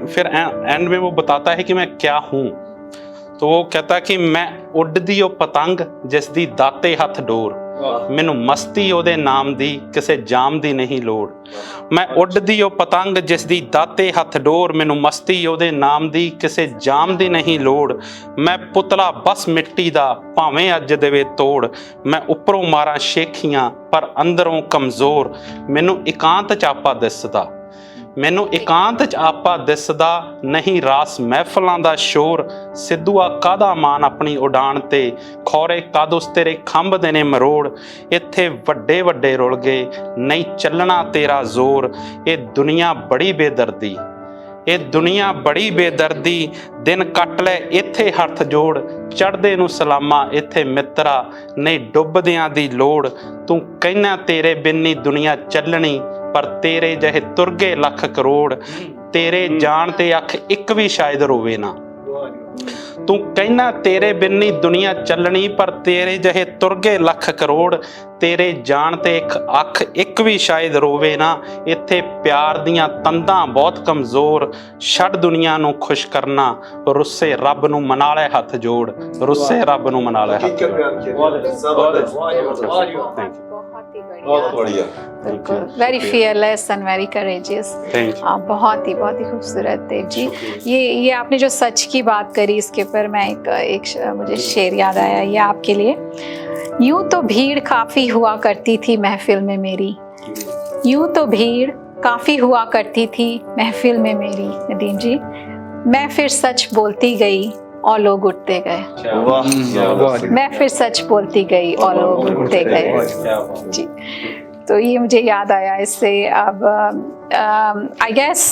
फिर एंड में वो बताता है कि मैं क्या हूँ। तो वो कहता कि मैं उड़दी ओ पतंग जिस दी दाते हथ डोर, मैनू मस्ती ओदे नाम दी किसे जाम दी नहीं लोड़। मैं उड़दी ओ पतंग जिस दी दाते हथ डोर, मैनू मस्ती ओदे नाम दी किसे जाम दी नहीं लोड़। मैं पुतला बस मिट्टी दा भावें अज देवे तोड़, मैं उपरों मारा शेखियां पर अंदरों कमजोर, मैनू एकांत चापा दिसदा। ਮੈਨੂੰ ਇਕਾਂਤ 'ਚ ਆਪਾ ਦਿਸਦਾ ਨਹੀਂ ਰਾਸ ਮਹਿਫਲਾਂ ਦਾ ਸ਼ੋਰ। ਸਿੱਧੂਆ ਕਾਹਦਾ ਮਾਨ ਆਪਣੀ ਉਡਾਨ ਤੇ, ਖੌਰੇ ਕਦ ਉਸ ਤੇਰੇ ਖੰਭ ਦੇ ਨੇ ਮਰੋੜ। ਇੱਥੇ ਵੱਡੇ ਵੱਡੇ ਰੁਲ ਗਏ ਨਹੀਂ ਚੱਲਣਾ ਤੇਰਾ ਜ਼ੋਰ। ਇਹ ਦੁਨੀਆ ਬੜੀ ਬੇਦਰਦੀ, ਇਹ ਦੁਨੀਆ ਬੜੀ ਬੇਦਰਦੀ, ਦਿਨ ਕੱਟ ਲੈ ਇੱਥੇ ਹੱਥ ਜੋੜ। ਚੜ੍ਹਦੇ ਨੂੰ ਸਲਾਮਾਂ ਇੱਥੇ ਮਿੱਤਰਾ, ਨਹੀਂ ਡੁੱਬਦਿਆਂ ਦੀ ਲੋੜ। ਤੂੰ ਕਹਿਣਾ ਤੇਰੇ ਬਿਨ ਨੀ ਦੁਨੀਆ ਚੱਲਣੀ, ਪਰ ਤੇਰੇ ਜਿਹੇ ਤੁਰਗੇ ਲੱਖ ਕਰੋੜ। ਤੇਰੇ ਜਾਣ ਤੇ ਅੱਖ ਇੱਕ ਵੀ ਸ਼ਾਇਦ ਰੋਵੇ ਨਾ। ਤੂੰ ਕਹਿਣਾ ਤੇਰੇ ਬਿਨ ਨੀ ਦੁਨੀਆ ਚੱਲਣੀ, ਪਰ ਤੇਰੇ ਜਿਹੇ ਤੁਰਗੇ ਲੱਖ ਕਰੋੜ। ਤੇਰੇ ਜਾਣ ਤੇ ਅੱਖ ਇੱਕ ਵੀ ਸ਼ਾਇਦ ਰੋਵੇ ਨਾ। ਇੱਥੇ ਪਿਆਰ ਦੀਆਂ ਤੰਦਾਂ ਬਹੁਤ ਕਮਜ਼ੋਰ, ਛੱਡ ਦੁਨੀਆ ਨੂੰ ਖੁਸ਼ ਕਰਨਾ। ਰੁੱਸੇ ਰੱਬ ਨੂੰ ਮਨਾ ਲੈ ਹੱਥ ਜੋੜ, ਰੁੱਸੇ ਰੱਬ ਨੂੰ ਮਨਾ ਲੈ ਹੱਥ बहुत बढ़िया, बिल्कुल, very fearless and very courageous। बहुत ही खूबसूरत देव जी। ये आपने जो सच की बात करी, इसके ऊपर मैं एक मुझे शेर याद आया, ये आपके लिए। यूं तो भीड़ काफी हुआ करती थी महफिल में मेरी, यूं तो भीड़ काफी हुआ करती थी महफिल में मेरी नदीम जी। मैं फिर सच बोलती गई और लोग उठते गए, मैं फिर सच बोलती गई और लोग उठते गए जी। तो ये मुझे याद आया इससे। अब आई गेस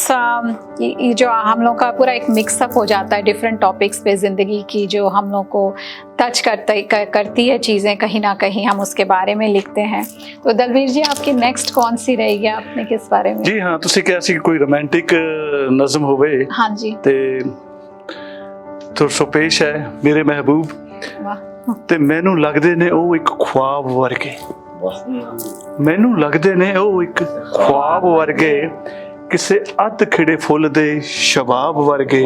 ये जो हम लोग का पूरा एक मिक्सअप हो जाता है डिफरेंट टॉपिक्स पे, ज़िंदगी की जो हम लोग को टच करती है चीज़ें, कहीं ना कहीं हम उसके बारे में लिखते हैं। तो दलवीर जी, आपकी नेक्स्ट कौन सी रहेगी, आपने किस बारे में? जी हाँ, तुसी क्या सी कोई रोमांटिक नज़म होवे? हाँ जी। तो सो पेश है मेरे महबूब। ते मैनू लगदे ने ओ एक ख्वाब वर्गे, मैनू लगदे ने ओ एक ख्वाब वर्गे, किसे अध खिड़े फुल दे शबाब वर्गे।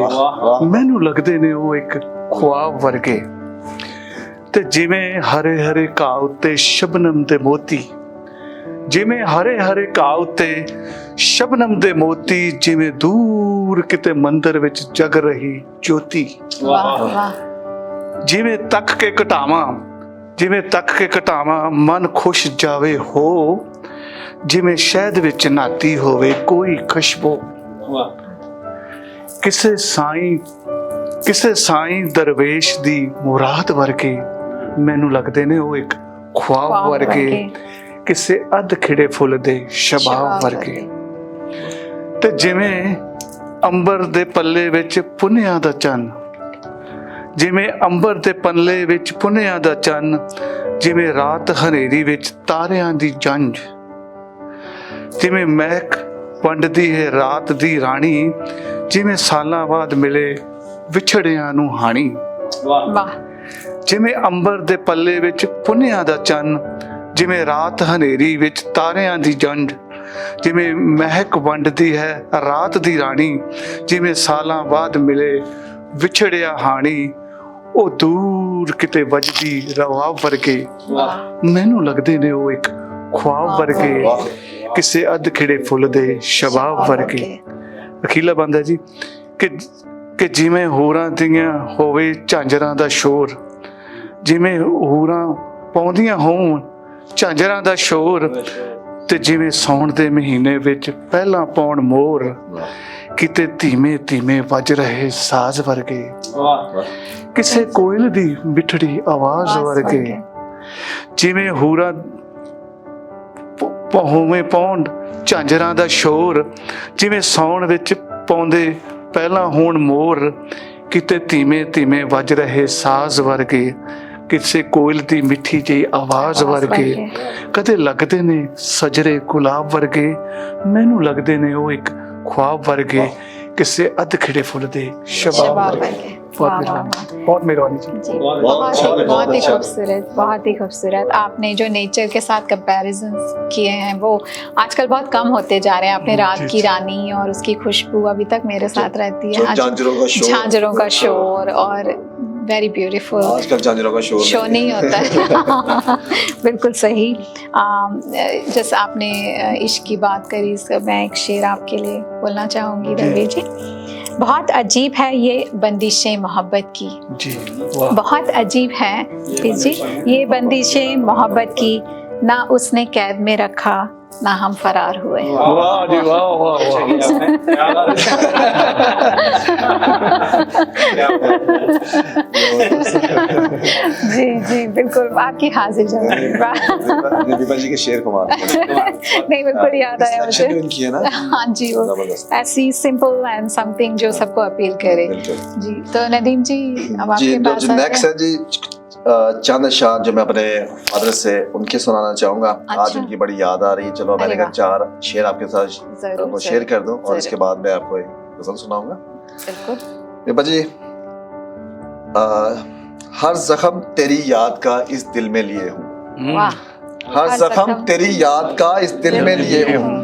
मैनू लगदे ने ओ एक ख्वाब वर्गे। ते जिवें हरे हरे घाह उत्ते शबनम दे मोती, जिवें हरे हरे घाह उत्ते शबनम दे मोती, जिवें दूर किते मंदिर विच जग रही ज्योति। जिवें तक के घटावां, जिवें तक के घटावां मन खुश जावे हो, जिवें शहद विच नाती होवे कोई खुशबू। किसे साईं दरवेश दी मुराद वर्गे, मैनू लगदे ने ओ एक ख्वाब वर्गे, किसे अध खिड़े फुल दे शबाब वर्गे। ते जिवें अंबर दे पल्ले विच पुन्नियां दा चन्न, जिवें अंबर दे पल्ले विच पुन्नियां दा चन्न, जिवें रात हनेरी विच तारियां दी जंज, जिवें महक वंडदी है रात दी रानी, जिवें सालां बाद मिले विछड़ियां नूं हाणी। जिवें अंबर दे पल्ले विच पुन्नियां दा चन्न, जिवें रात हनेरी विच तारियां दी जंज, जिवें महक वंडदी है रात दी रानी, जिवें सालां बाद मिले विछड़िया हाणी। ओ दूर किते वजदी रवाब वर्गे, मैनू लगदे ने ओ एक ख्वाब वर्गे, किसे अध खिड़े फुल दे शबाब वर्गे। अखीला बंदा जी कि जिवें होरां दियां होवे झांजरां दा शोर, जिवें होरां पाउंदियां होण झांजरां दा शोर, ते जिवें सौण दे महीने विच पहलां पाउण मोर, किते धीमे धीमे वज रहे साज वर्गे, किसे कोयल दी मिठड़ी आवाज वर्गे। जिवें हूरां होवें पाउण झांजरां दा शोर, जिवें सौण विच पाउंदे पहलां होण मोर, किते धीमे धीमे वज रहे साज वर्गे, किसे कोयल दी मिठी जी आवाज वर्गे। कदे लगदे ने सजरे गुलाब वर्गे, मैनू लगदे ने ओ एक ख्वाब वर्गे, किसे अध खिड़े फुल दे शबाब वर्गे। बहुत मेहरबानी जी। बहुत ही खूबसूरत, बहुत ही खूबसूरत। आपने जो नेचर के साथ कंपैरिजन किए हैं वो आजकल बहुत कम होते जा रहे हैं। आपने रात की रानी और उसकी खुशबू अभी तक मेरे साथ रहती है, झांझरों का शोर और वेरी ब्यूटीफुल। आजकल झांझरों का शोर नहीं होता है। बिल्कुल सही। जैसे आपने इश्क की बात करी, मैं एक शेर आपके लिए बोलना चाहूँगी रवि जी। बहुत अजीब है ये बंदिशें मोहब्बत की जी, बहुत अजीब है जी ये बंदिशें मोहब्बत की, ना उसने कैद में रखा ना हम फरार हुए। वाह जी वाह वाह वाह। जी जी बिल्कुल, आपकी हाजिर जवाब। दीपा जी के शेर कमाल नहीं बिल्कुल याद आया मुझे। की है ना। हाँ जी, वो जबरदस्त। ऐसी सिंपल एंड समथिंग जो सबको अपील करे। जी तो नदीम जी अब जी आपके पास जो नेक्स्ट है जी चंद शाह जो मैं अपने फादर से उनके सुनाना चाहूंगा। आज अच्छा। उनकी बड़ी याद आ रही है। चलो मैंने अरे कहा 4 शेर आपके साथ जरूर, वो शेयर कर दूं और जरूर। इसके बाद मैं आपको एक गजल सुनाऊंगा। बिल्कुल। दीपा जी हर जख्म तेरी याद का इस दिल में लिए हूँ। वाह। हर जख्म तेरी याद का इस दिल में लिए हूँ।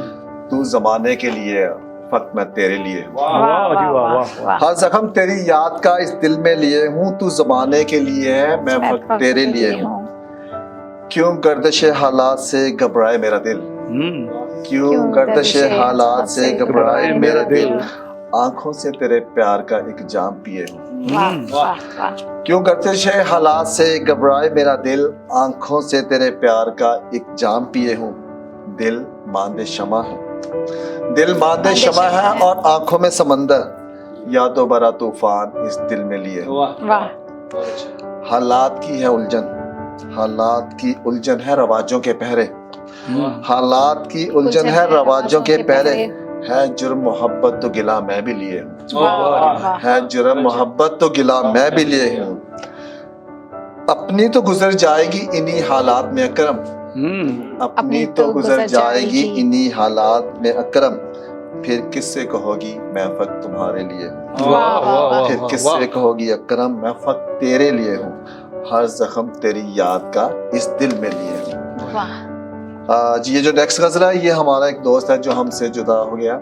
तू जमाने के लिए फक्त मैं तेरे लिए हूँ। वाह जी वाह वाह। हर जख्म तेरी याद का इस दिल में लिए हूँ। तू जमाने के लिए है मैं फक्त तेरे लिए हूँ। क्यों गर्दिश हालात से घबराए मेरा दिल। क्यों गर्दिश हालात से घबराए मेरा दिल। आंखों से तेरे प्यार का एक जाम पिए हूँ। क्यों गर्दिश हालात से घबराए मेरा दिल। आंखों से तेरे प्यार का एक जाम पिए हूँ। दिल मांदे शमा है। दिल मांदे शमा है और आंखों में समंदर। यादों भरा तूफान इस दिल में लिए हूँ। हालात की है उलझन। हालात की उलझन है रवाजों के पहरे। हालात की उलझन है रवाजों के पहरे। है जुर्म मोहब्बत तो गिला मैं भी लिए हूँ। है जुर्म मोहब्बत तो गिला मैं भी लिए हूँ। अपनी तो गुजर जाएगी इन्हीं हालात में अकरम। अपनी तो गुजर जाएगी इन्हीं हालात में अकरम। फिर किससे कहोगी मैं फक्त तुम्हारे लिए हूँ। फिर किससे कहोगी अकरम मैं फक्त तेरे लिए हूँ। हर जख्म तेरी याद का इस दिल में लिए हूँ। जी ये जो नेक्स्ट गजल है ये हमारा एक दोस्त है जो हमसे जुदा हो गया।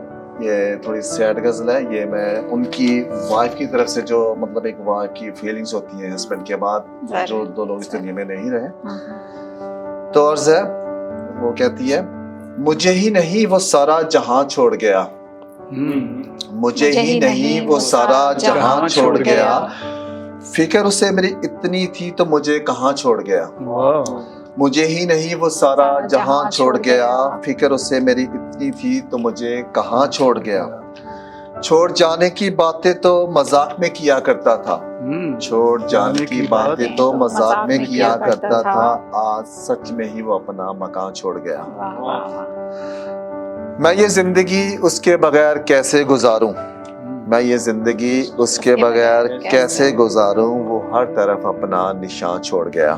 ये थोड़ी सैड गजल है। ये मैं उनकी वाइफ की तरफ से जो मतलब एक वाइफ की फीलिंग्स होती हैं हस्बैंड के बाद जो दो लोग इस दुनिया में नहीं रहे। तो अर्ज है वो कहती है मुझे ही नहीं वो सारा जहां छोड़ गया। मुझे ही नहीं वो सारा जहां छोड़ गया। फिक्र उसे मेरी इतनी थी तो मुझे कहां छोड़ गया। मुझे ही नहीं वो सारा जहां छोड़ गया। फिक्र उसे मेरी इतनी थी तो मुझे कहां छोड़ गया। छोड़ जाने की बातें तो मजाक में किया करता था। छोड़ जाने की बातें तो मजाक में किया करता था। आज सच में ही वो अपना मकान छोड़ गया। मैं ये जिंदगी उसके बगैर कैसे गुजारूं। मैं ये जिंदगी उसके बगैर कैसे गुजारूं। वो हर तरफ अपना निशान छोड़ गया।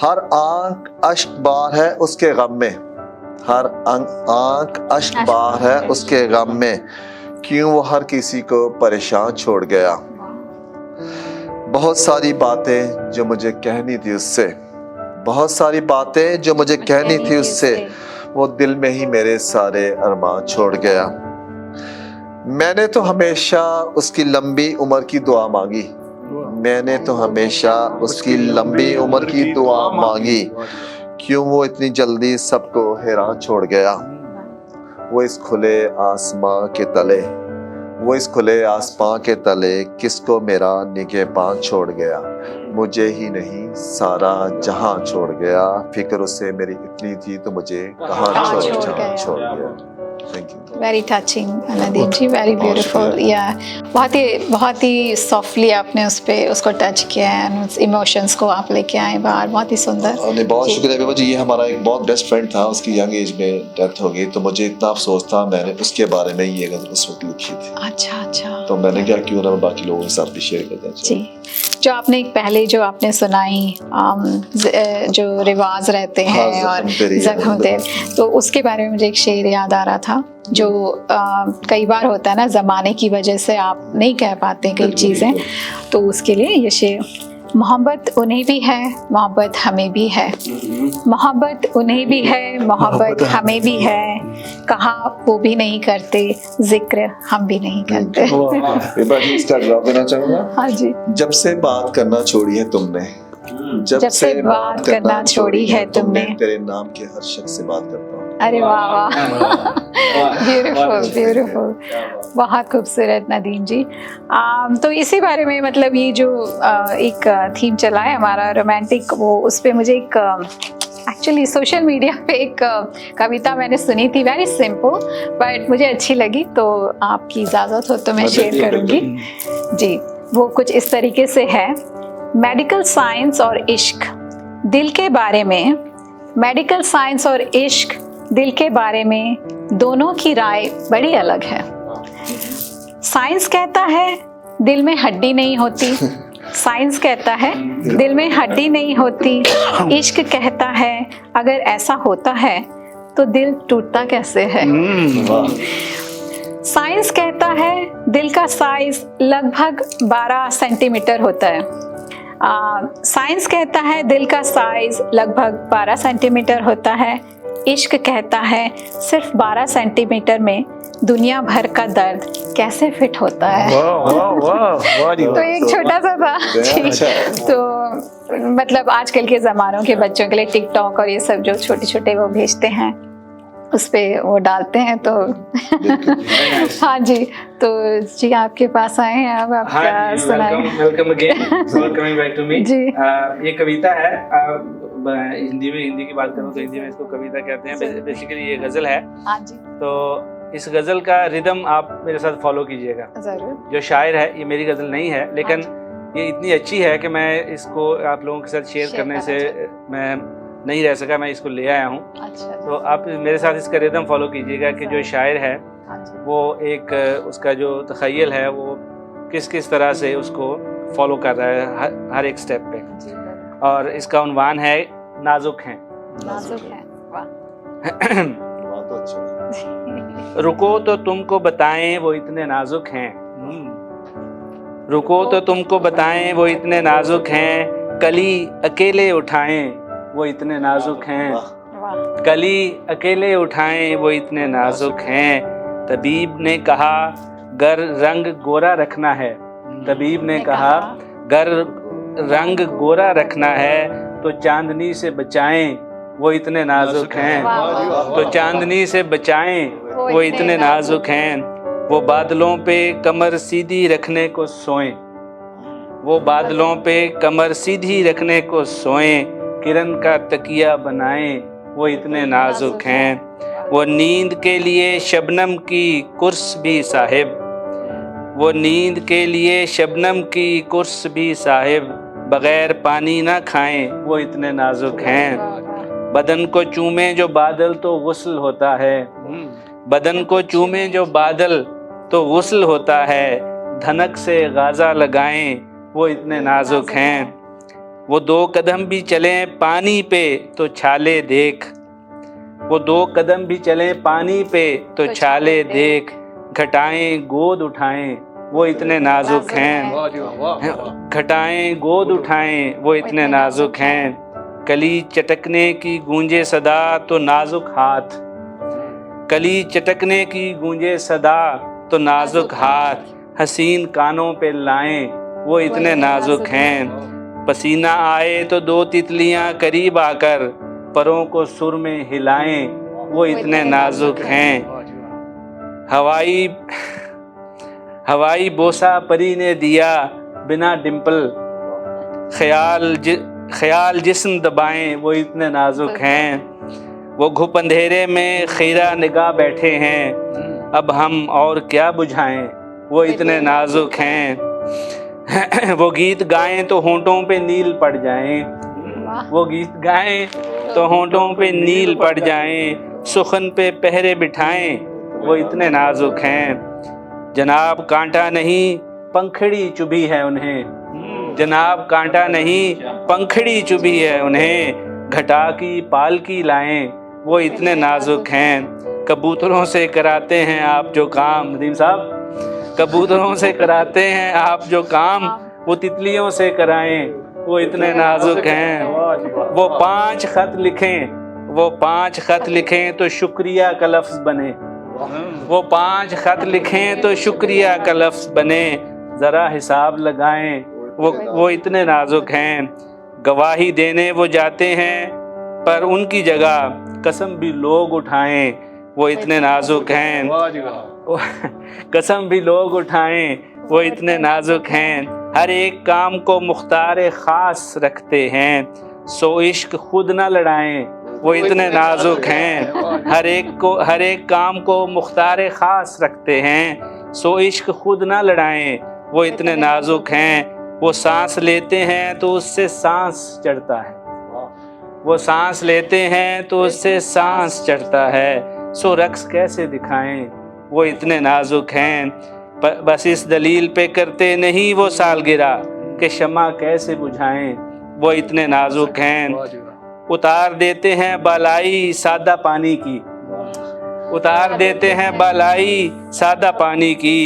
हर आंख अश्क बार है उसके गम में। हर आंख अश्क बार है उसके गम में। क्यों वो हर किसी को परेशान छोड़ गया। बहुत सारी बातें जो मुझे कहनी थी उससे। बहुत सारी बातें जो मुझे कहनी थी उससे। वो दिल में ही मेरे सारे अरमान छोड़ गया। मैंने तो हमेशा उसकी लंबी उम्र की दुआ मांगी। मैंने तो हमेशा उसकी लंबी उम्र की दुआ मांगी। क्यों वो इतनी जल्दी सबको हैरान छोड़ गया। वो इस खुले आसमां के तले। वो इस खुले आसमां के तले किसको मेरा निगहबान छोड़ गया। मुझे ही नहीं सारा जहां छोड़ गया। फिक्र उससे मेरी इतनी थी तो मुझे कहां छोड़ गया। Thank you. Very touching Nadeem ji, very beautiful. या बहुत ही सॉफ्टली आपने उस पे उसको टच किया है। उस इमोशंस को आप लेके आए बाहर। बहुत ही सुंदर। बहुत शुक्रिया बेबा जी। ये हमारा एक बहुत बेस्ट फ्रेंड था। उसकी यंग एज में डेथ हो गई तो मुझे इतना अफसोस था। मैंने उसके बारे में ये गजल उस वक्त लिखी थी। अच्छा। तो मैंने क्या क्यों ना मैं बाकी लोगों के साथ भी शेयर करता जी। जो आपने पहले जो आपने सुनाई जो रिवाज रहते हैं और जख्म तेरे, तो उसके बारे में मुझे एक शेर याद आ रहा था जो कई बार होता है ना ज़माने की वजह से आप नहीं कह पाते कई चीज़ें। तो उसके लिए ये शेर। मोहब्बत उन्हें भी है मोहब्बत हमें भी है। मोहब्बत उन्हें भी है मोहब्बत हमें भी है। कहा वो भी नहीं करते जिक्र हम भी नहीं करते। जवाब देना चाहूँगा। हाँ जी। जब से बात करना छोड़ी है तुमने। जब से बात करना छोड़ी है तुमने। तेरे नाम के हर शख्स से बात करता हूँ। अरे वाह ब्यूटीफुल। बहुत खूबसूरत नदीम जी। तो इसी बारे में मतलब ये जो एक थीम चला है हमारा रोमांटिक, वो उस पे मुझे एक एक्चुअली सोशल मीडिया पे एक कविता मैंने सुनी थी, वेरी सिंपल बट मुझे अच्छी लगी, तो आपकी इजाज़त हो तो मैं शेयर करूँगी जी। वो कुछ इस तरीके से है, मेडिकल साइंस और इश्क दिल के बारे में, मेडिकल साइंस और इश्क दिल के बारे में दोनों की राय बड़ी अलग है। साइंस कहता है दिल में हड्डी नहीं होती, साइंस कहता है दिल में हड्डी नहीं होती, इश्क कहता है अगर ऐसा होता है तो दिल टूटता कैसे है। साइंस कहता है दिल का साइज लगभग 12 सेंटीमीटर होता है। साइंस कहता है दिल का साइज लगभग 12 सेंटीमीटर होता है, इश्क कहता है सिर्फ 12 सेंटीमीटर में दुनिया भर का दर्द कैसे फिट होता है। तो एक छोटा सा था जी। तो मतलब आजकल के ज़मानों के बच्चों के लिए टिकटॉक और ये सब जो छोटे छोटे वो भेजते हैं उस पे वो डालते हैं, तो हाँ जी। तो जी आपके पास आए हैं, अब आप क्या सुनाएं। Welcome again, coming back to me जी। ये कविता है, हिंदी की बात करूँ तो हिंदी में इसको कविता कहते हैं, बेसिकली ये गजल है। हाँ जी। तो इस गजल का रिदम आप मेरे साथ फॉलो कीजिएगा। जरूर। जो शायर है, ये मेरी गजल नहीं है, लेकिन ये इतनी अच्छी है कि मैं इसको आप लोगों के साथ शेयर करने से मैं नहीं रह सका, मैं इसको ले आया हूँ। अच्छा। तो आप मेरे साथ इसका रिदम फॉलो कीजिएगा कि जो शायर है वो एक उसका जो तख़य्युल है वो किस किस तरह से उसको फॉलो कर रहा है हर एक स्टेप पे। और इसका उन्वान है नाजुक हैं। नाजुक हैं, वाह। रुको तो तुमको बताएं वो इतने नाजुक हैं, रुको तो तुमको बताएं वो इतने नाजुक हैं, कली अकेले उठाएं वो इतने नाजुक हैं, कली अकेले उठाएं वो इतने नाजुक हैं। तबीब ने कहा गर रंग गोरा रखना है, तबीब ने कहा गर रंग गोरा रखना है तो चांदनी से बचाएं वो इतने नाजुक हैं, तो चांदनी से बचाएं वो इतने नाजुक हैं। वो बादलों पे कमर सीधी रखने को सोएं, वो बादलों पे कमर सीधी रखने को सोएं, किरण का तकिया बनाएं वो इतने नाजुक हैं। वो नींद के लिए शबनम की कुर्स भी साहिब, वो नींद के लिए शबनम की कुर्स भी साहिब, बगैर पानी ना खाएं वो इतने नाजुक हैं। बदन को चूमे जो बादल तो गुस्ल होता है, बदन को चूमे जो बादल तो गुस्ल होता है, धनक से गाजा लगाएं वो इतने नाजुक हैं। वो 2 कदम भी चलें पानी पे तो छाले देख, वो 2 कदम भी चलें पानी पे तो छाले देख, घटाएं गोद उठाएं वो इतने नाजुक हैं, घटाएं गोद उठाएं वो इतने नाजुक हैं। कली चटकने की गूंजे सदा तो नाजुक हाथ, कली चटकने की गूंजे सदा तो नाजुक हाथ, हसीन कानों पे लाएं वो इतने नाजुक हैं। पसीना आए तो 2 तितलियां करीब आकर परों को सुर में हिलाएं वो इतने नाजुक हैं। हवाई बोसा परी ने दिया बिना डिम्पल, ख्याल जिस्म दबाएं वो इतने नाजुक हैं। वो घुप अंधेरे में खीरा निगाह बैठे हैं, अब हम और क्या बुझाएं वो इतने नाजुक हैं। वो गीत गाएं तो होंठों पे नील पड़ जाएं, वो गीत गाएं तो होंठों पे नील पड़ जाएं, सुखन पे पहरे बिठाएं वो इतने नाजुक हैं। जनाब कांटा नहीं पंखड़ी चुभी है उन्हें, जनाब कांटा नहीं पंखड़ी चुभी है उन्हें, घटा की पालकी लाएं वो इतने नाजुक हैं। कबूतरों से कराते हैं आप जो काम, नदीम साहब, कबूतरों से कराते हैं आप जो काम, वो तितलियों से कराएं वो इतने नाजुक हैं। वो 5 खत लिखें, वो 5 खत लिखें तो शुक्रिया का लफ्ज़ बने, वो 5 खत लिखें तो शुक्रिया का लफ्ज़ बने, ज़रा हिसाब लगाएं वो इतने नाजुक हैं। गवाही देने वो जाते हैं पर उनकी जगह कसम भी लोग उठाएं वो इतने नाजुक हैं, कसम भी लोग उठाएं वो इतने नाजुक हैं। हर एक काम को मुख्तार ख़ास रखते हैं, सो इश्क खुद ना लड़ाएं वो इतने नाजुक हैं। हर एक काम को मुख्तार ख़ास रखते हैं, सो इश्क खुद ना लड़ाएं, वो इतने नाजुक हैं। वो सांस लेते हैं तो उससे सांस चढ़ता है, वो सांस लेते हैं तो उससे सांस चढ़ता है, सो रक्स कैसे दिखाएं, वो इतने नाजुक हैं। बस इस दलील पे करते नहीं वो सालगिरह कि शमा कैसे बुझाएं, वो इतने नाजुक हैं। उतार देते हैं बालाई सादा पानी की, उतार देते हैं बालाई सादा पानी की,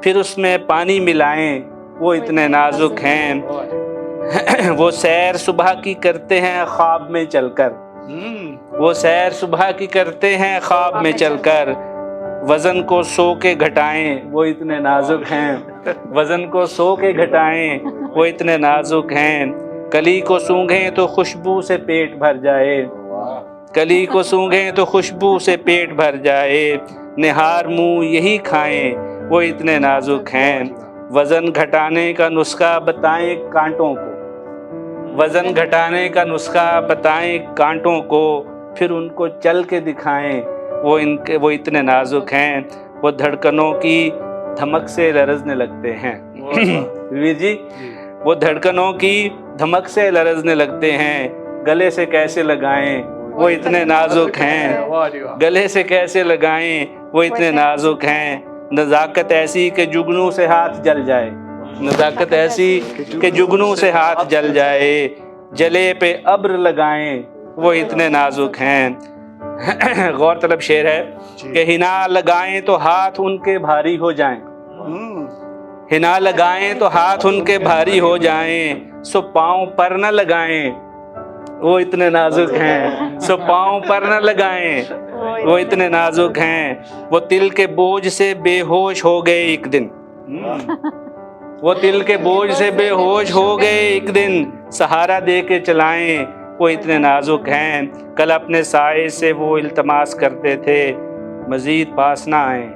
फिर उसमें पानी मिलाएं, वो इतने नाजुक हैं। वो सैर सुबह की करते हैं ख्वाब में चलकर, वो सैर सुबह की करते हैं ख्वाब में चलकर, वजन को सो के घटाएं, वो इतने नाजुक हैं। वजन को सो के घटाएं, वो इतने नाजुक हैं। कली को सूंघें तो खुशबू से पेट भर जाए, कली को सूंघें तो खुशबू से पेट भर जाए, निहार मुंह यही खाएं, वो इतने नाजुक हैं। वजन घटाने का नुस्खा बताएं कांटों को, वजन घटाने का नुस्खा बताएं कांटों को, फिर उनको चल के दिखाएं, वो इतने नाजुक हैं। वो धड़कनों की धमक से लरजने लगते हैं। वीर जी, वो धड़कनों की धमक से लरजने लगते हैं, गले से कैसे लगाएं, वो इतने नाजुक हैं। गले से कैसे लगाएं, वो इतने नाजुक हैं। नज़ाकत ऐसी कि जुगनू से हाथ जल जाए, नज़ाकत ऐसी कि जुगनू से हाथ जल जाए, जले पे अब्र लगाएं, वो इतने नाजुक हैं। गौरतलब शेर है कि हिना लगाएं तो हाथ उनके भारी हो जाएं, हिना लगाएं तो हाथ उनके भारी हो जाएं, सो पाँव पर न लगाएं, वो इतने नाजुक हैं। सो पाँव पर न लगाएं, वो इतने नाजुक हैं। वो तिल के बोझ से बेहोश हो गए एक दिन, वो तिल के बोझ से बेहोश हो गए एक दिन, सहारा दे के चलाएं, वो इतने नाजुक हैं। कल अपने साए से वो इल्तमास करते थे, मजीद पास ना आए,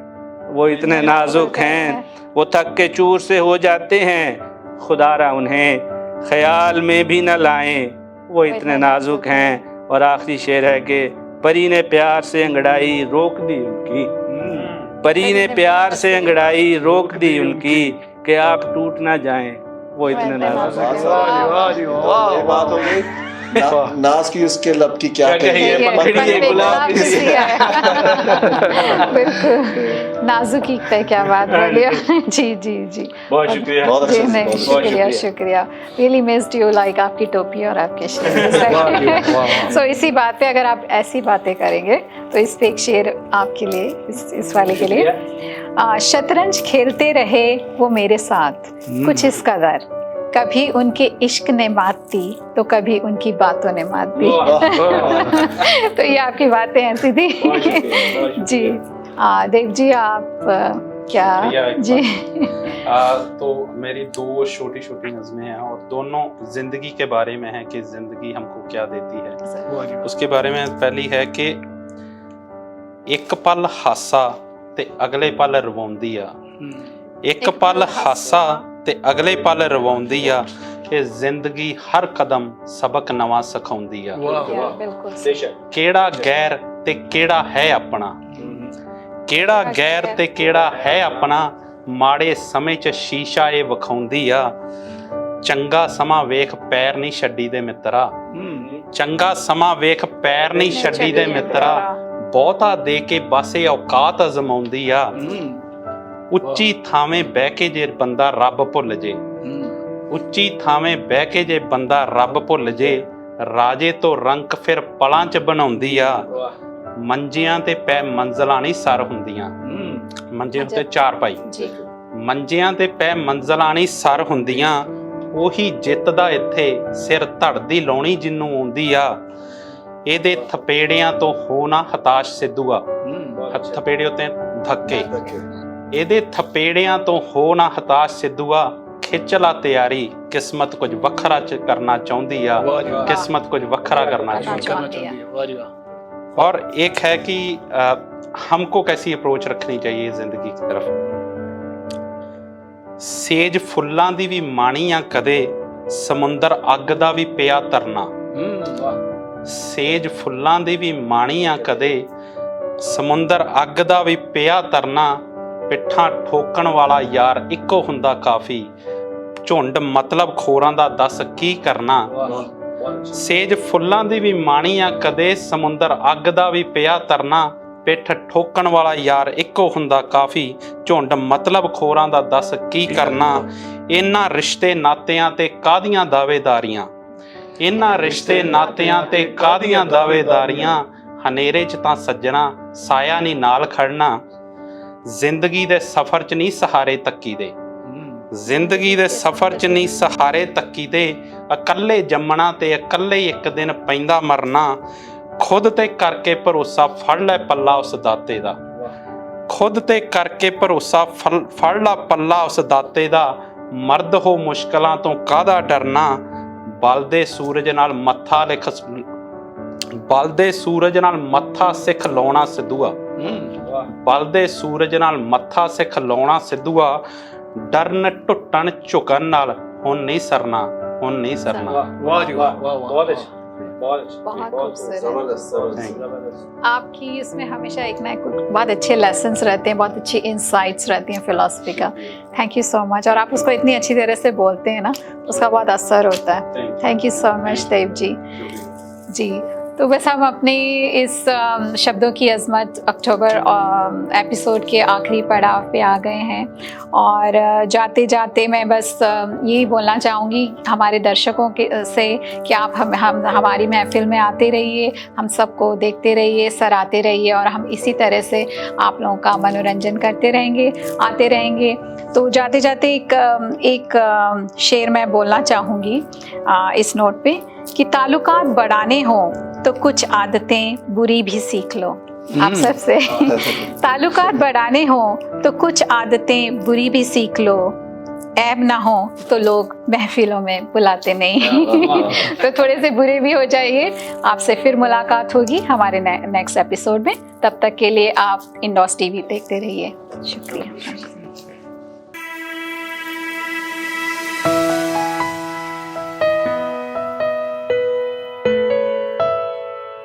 वो इतने नाजुक हैं। वो थक के चूर से हो जाते हैं, खुदारा उन्हें ख्याल में भी न लाएं, वो इतने नाजुक हैं। और आखिरी शेर है कि परी ने प्यार से अंगड़ाई रोक दी उनकी, परी ने प्यार से अंगड़ाई रोक दी उनकी, कि आप टूट ना जाएं, वो इतने नाजुक हैं। बात हो गई नाज की उसके लब की क्या कहिए, पकड़िए गुलाब की सी। बिल्कुल नाजुकी पे क्या बात बोली। जी जी जी, बहुत शुक्रिया, बहुत जी अच्छा, नहीं बहुत शुक्रिया शुक्रिया। रियली मिस्ड यू, लाइक आपकी टोपी और आपके शेर। सो इसी बात पे अगर आप ऐसी बातें करेंगे तो इस पे एक शेर आपके लिए, इस वाले के लिए। शतरंज खेलते रहे वो मेरे साथ कुछ इस कदर, कभी उनके इश्क ने मात दी तो कभी उनकी बातों ने मात दी। तो ये आपकी बातें ऐसी थी। जी देव जी, आप क्या जी? तो मेरी दो छोटी छोटी नज़में हैं और दोनों जिंदगी के बारे में है कि जिंदगी हमको क्या देती है। उसके बारे में पहली है कि एक पल हासा ते अगले पल रवाउंदी आ, एक पल हासा ते अगले पल रवाउंदी आ, कि जिंदगी हर कदम सबक नवा सिखाउंदी आ। केड़ा गैर ते केड़ा है अपना, केड़ा गैर ते केड़ा है अपना, माड़े समय च शीशा ए विखाउंदी आ। चंगा समा वेख पैर नहीं छड्डी दे मित्रा, चंगा समा वेख पैर नहीं छड्डी दे मित्रा, बहुता दे के बस ए औकात अजमाउंदी आ। ਉੱਚੀ ਥਾਵੇਂ ਬਹਿ ਕੇ ਜੇ ਬੰਦਾ ਰੱਬ ਭੁੱਲ ਜੇ, ਉੱਚੀ ਥਾਵੇਂ ਬਹਿ ਕੇ ਜੇ ਬੰਦਾ ਰੱਬ ਭੁੱਲ ਜੇ, ਰਾਜੇ ਤੋਂ ਰੰਕ ਫਿਰ ਪਲਾਂ 'ਚ ਬਣਾਉਂਦੀ ਆ। ਮੰਜਿਆਂ ਤੇ ਪੈ ਮੰਜ਼ਲਾਂ ਨਹੀਂ ਸਰ ਹੁੰਦੀਆਂ, ਮੰਜੇ ਉੱਤੇ ਚਾਰ ਪਾਈ, ਮੰਜਿਆਂ ਤੇ ਪੈ ਮੰਜ਼ਲਾਂ ਨਹੀਂ ਸਰ ਹੁੰਦੀਆਂ, ਉਹੀ ਜਿੱਤਦਾ ਇੱਥੇ ਸਿਰ ਧੜਦੀ ਲਾਉਣੀ ਜਿਹਨੂੰ ਆਉਂਦੀ ਆ। ਇਹਦੇ ਥਪੇੜਿਆਂ ਤੋਂ ਹੋ ਨਾ ਹਤਾਸ਼ ਸਿੱਧੂਆ, ਥਪੇੜੇ ਉੱਤੇ ਧੱਕੇ, ਇਹਦੇ ਥਪੇੜਿਆਂ ਤੋਂ ਹੋ ਨਾ ਹਤਾਸ਼ ਸਿੱਧੂਆ, ਖਿੱਚ ਲਾ ਤਿਆਰੀ ਕਿਸਮਤ ਕੁਝ ਵੱਖਰਾ ਕਰਨਾ ਚਾਹੁੰਦੀ ਆ, किस्मत कुछ वखरा करना चाहती है। और एक है कि हमको कैसी अप्रोच रखनी चाहिए जिंदगी की तरफ। सेज फुल्लां दी भी माणी आ कदे, समुंदर अग दा भी पिया तरना, ਸੇਜ ਫੁੱਲਾਂ ਦੀ ਵੀ ਮਾਣੀ ਆ ਕਦੇ, ਸਮੁੰਦਰ ਅੱਗ ਦਾ ਵੀ ਪਿਆ ਤਰਨਾ, ਪਿੱਠਾਂ ਠੋਕਣ ਵਾਲਾ ਯਾਰ ਇੱਕੋ ਹੁੰਦਾ ਕਾਫੀ, ਝੁੰਡ ਮਤਲਬ ਖੋਰਾਂ ਦਾ ਦੱਸ ਕੀ ਕਰਨਾ। ਸੇਜ ਫੁੱਲਾਂ ਦੀ ਵੀ ਮਾਣੀ ਆ ਕਦੇ, ਸਮੁੰਦਰ ਅੱਗ ਦਾ ਵੀ ਪਿਆ ਤਰਨਾ, ਪਿੱਠ ਠੋਕਣ ਵਾਲਾ ਯਾਰ ਇੱਕੋ ਹੁੰਦਾ ਕਾਫੀ, ਝੁੰਡ ਮਤਲਬ ਖੋਰਾਂ ਦਾ ਦੱਸ ਕੀ ਕਰਨਾ। ਇਹਨਾਂ ਰਿਸ਼ਤੇ ਨਾਤਿਆਂ ਤੇ ਕਾਹਦੀਆਂ ਦਾਅਵੇਦਾਰੀਆਂ, ਇਹਨਾਂ ਰਿਸ਼ਤੇ ਨਾਤਿਆਂ ਤੇ ਕਾਹਦੀਆਂ ਦਾਅਵੇਦਾਰੀਆਂ, ਹਨੇਰੇ 'ਚ ਤਾਂ ਸੱਜਣਾ ਸਾਇਆ ਨਹੀਂ ਨਾਲ ਖੜਨਾ। ਜ਼ਿੰਦਗੀ ਦੇ ਸਫ਼ਰ 'ਚ ਨਹੀਂ ਸਹਾਰੇ ਤੱਕੀ ਦੇ, ਜ਼ਿੰਦਗੀ ਦੇ ਸਫ਼ਰ 'ਚ ਨਹੀਂ ਸਹਾਰੇ ਤੱਕੀ ਦੇ, ਇਕੱਲੇ ਜੰਮਣਾ ਤੇ ਇਕੱਲੇ ਇੱਕ ਦਿਨ ਪੈਂਦਾ ਮਰਨਾ। ਖੁਦ ਤੇ ਕਰਕੇ ਭਰੋਸਾ ਫੜ ਲੈ ਪੱਲਾ ਉਸ ਦਾਤੇ ਦਾ, ਖੁਦ ਤੇ ਕਰਕੇ ਭਰੋਸਾ ਫੜ ਲਾ ਪੱਲਾ ਉਸ ਦਾਤੇ ਦਾ, ਮਰਦ ਹੋ ਮੁਸ਼ਕਲਾਂ ਤੋਂ ਕਾਹਦਾ ਡਰਨਾ। ਬਲਦੇ ਸੂਰਜ ਨਾਲ ਮੱਥਾ ਲਿਖ, ਬਲਦੇ ਸੂਰਜ ਨਾਲ ਮੱਥਾ ਸਿੱਖ ਲਾਉਣਾ ਸਿੱਧੂਆ, ਬਲਦੇ ਸੂਰਜ ਨਾਲ ਮੱਥਾ ਸਿੱਖ ਲਾਉਣਾ ਸਿੱਧੂਆ, ਡਰਨ ਟੁੱਟਣ ਝੁਕਣ ਨਾਲ ਹੁਣ नहीं सरना, ਹੁਣ नहीं सरना। वाह जी वाह, बहुत अच्छा, बहुत खूबसूरत। आपकी इसमें हमेशा एक ना कुछ बहुत अच्छे लेसन्स रहते हैं, बहुत अच्छी इंसाइट्स रहती हैं फिलॉसफी का। Thank you so much. और आप उसको इतनी अच्छी तरह से बोलते हैं ना, उसका बहुत असर होता है। Thank you so much Dev ji. जी तो बस हम अपने इस शब्दों की अज़मत अक्टूबर एपिसोड के आखिरी पड़ाव पे आ गए हैं, और जाते जाते मैं बस यही बोलना चाहूँगी हमारे दर्शकों के से कि आप हम हमारी महफिल में आते रहिए, हम सबको देखते रहिए, सराहते रहिए, और हम इसी तरह से आप लोगों का मनोरंजन करते रहेंगे, आते रहेंगे। तो जाते जाते एक शेर मैं बोलना चाहूँगी इस नोट पे कि ताल्लुकात बढ़ाने हों तो कुछ आदतें बुरी भी सीख लो। आप सबसे ताल्लुकात बढ़ाने हों तो कुछ आदतें बुरी भी सीख लो, ऐब ना हो तो लोग महफिलों में बुलाते नहीं। तो थोड़े से बुरे भी हो जाइए। आपसे फिर मुलाकात होगी हमारे नेक्स्ट एपिसोड में। तब तक के लिए आप इंडोज टीवी देखते रहिए। शुक्रिया।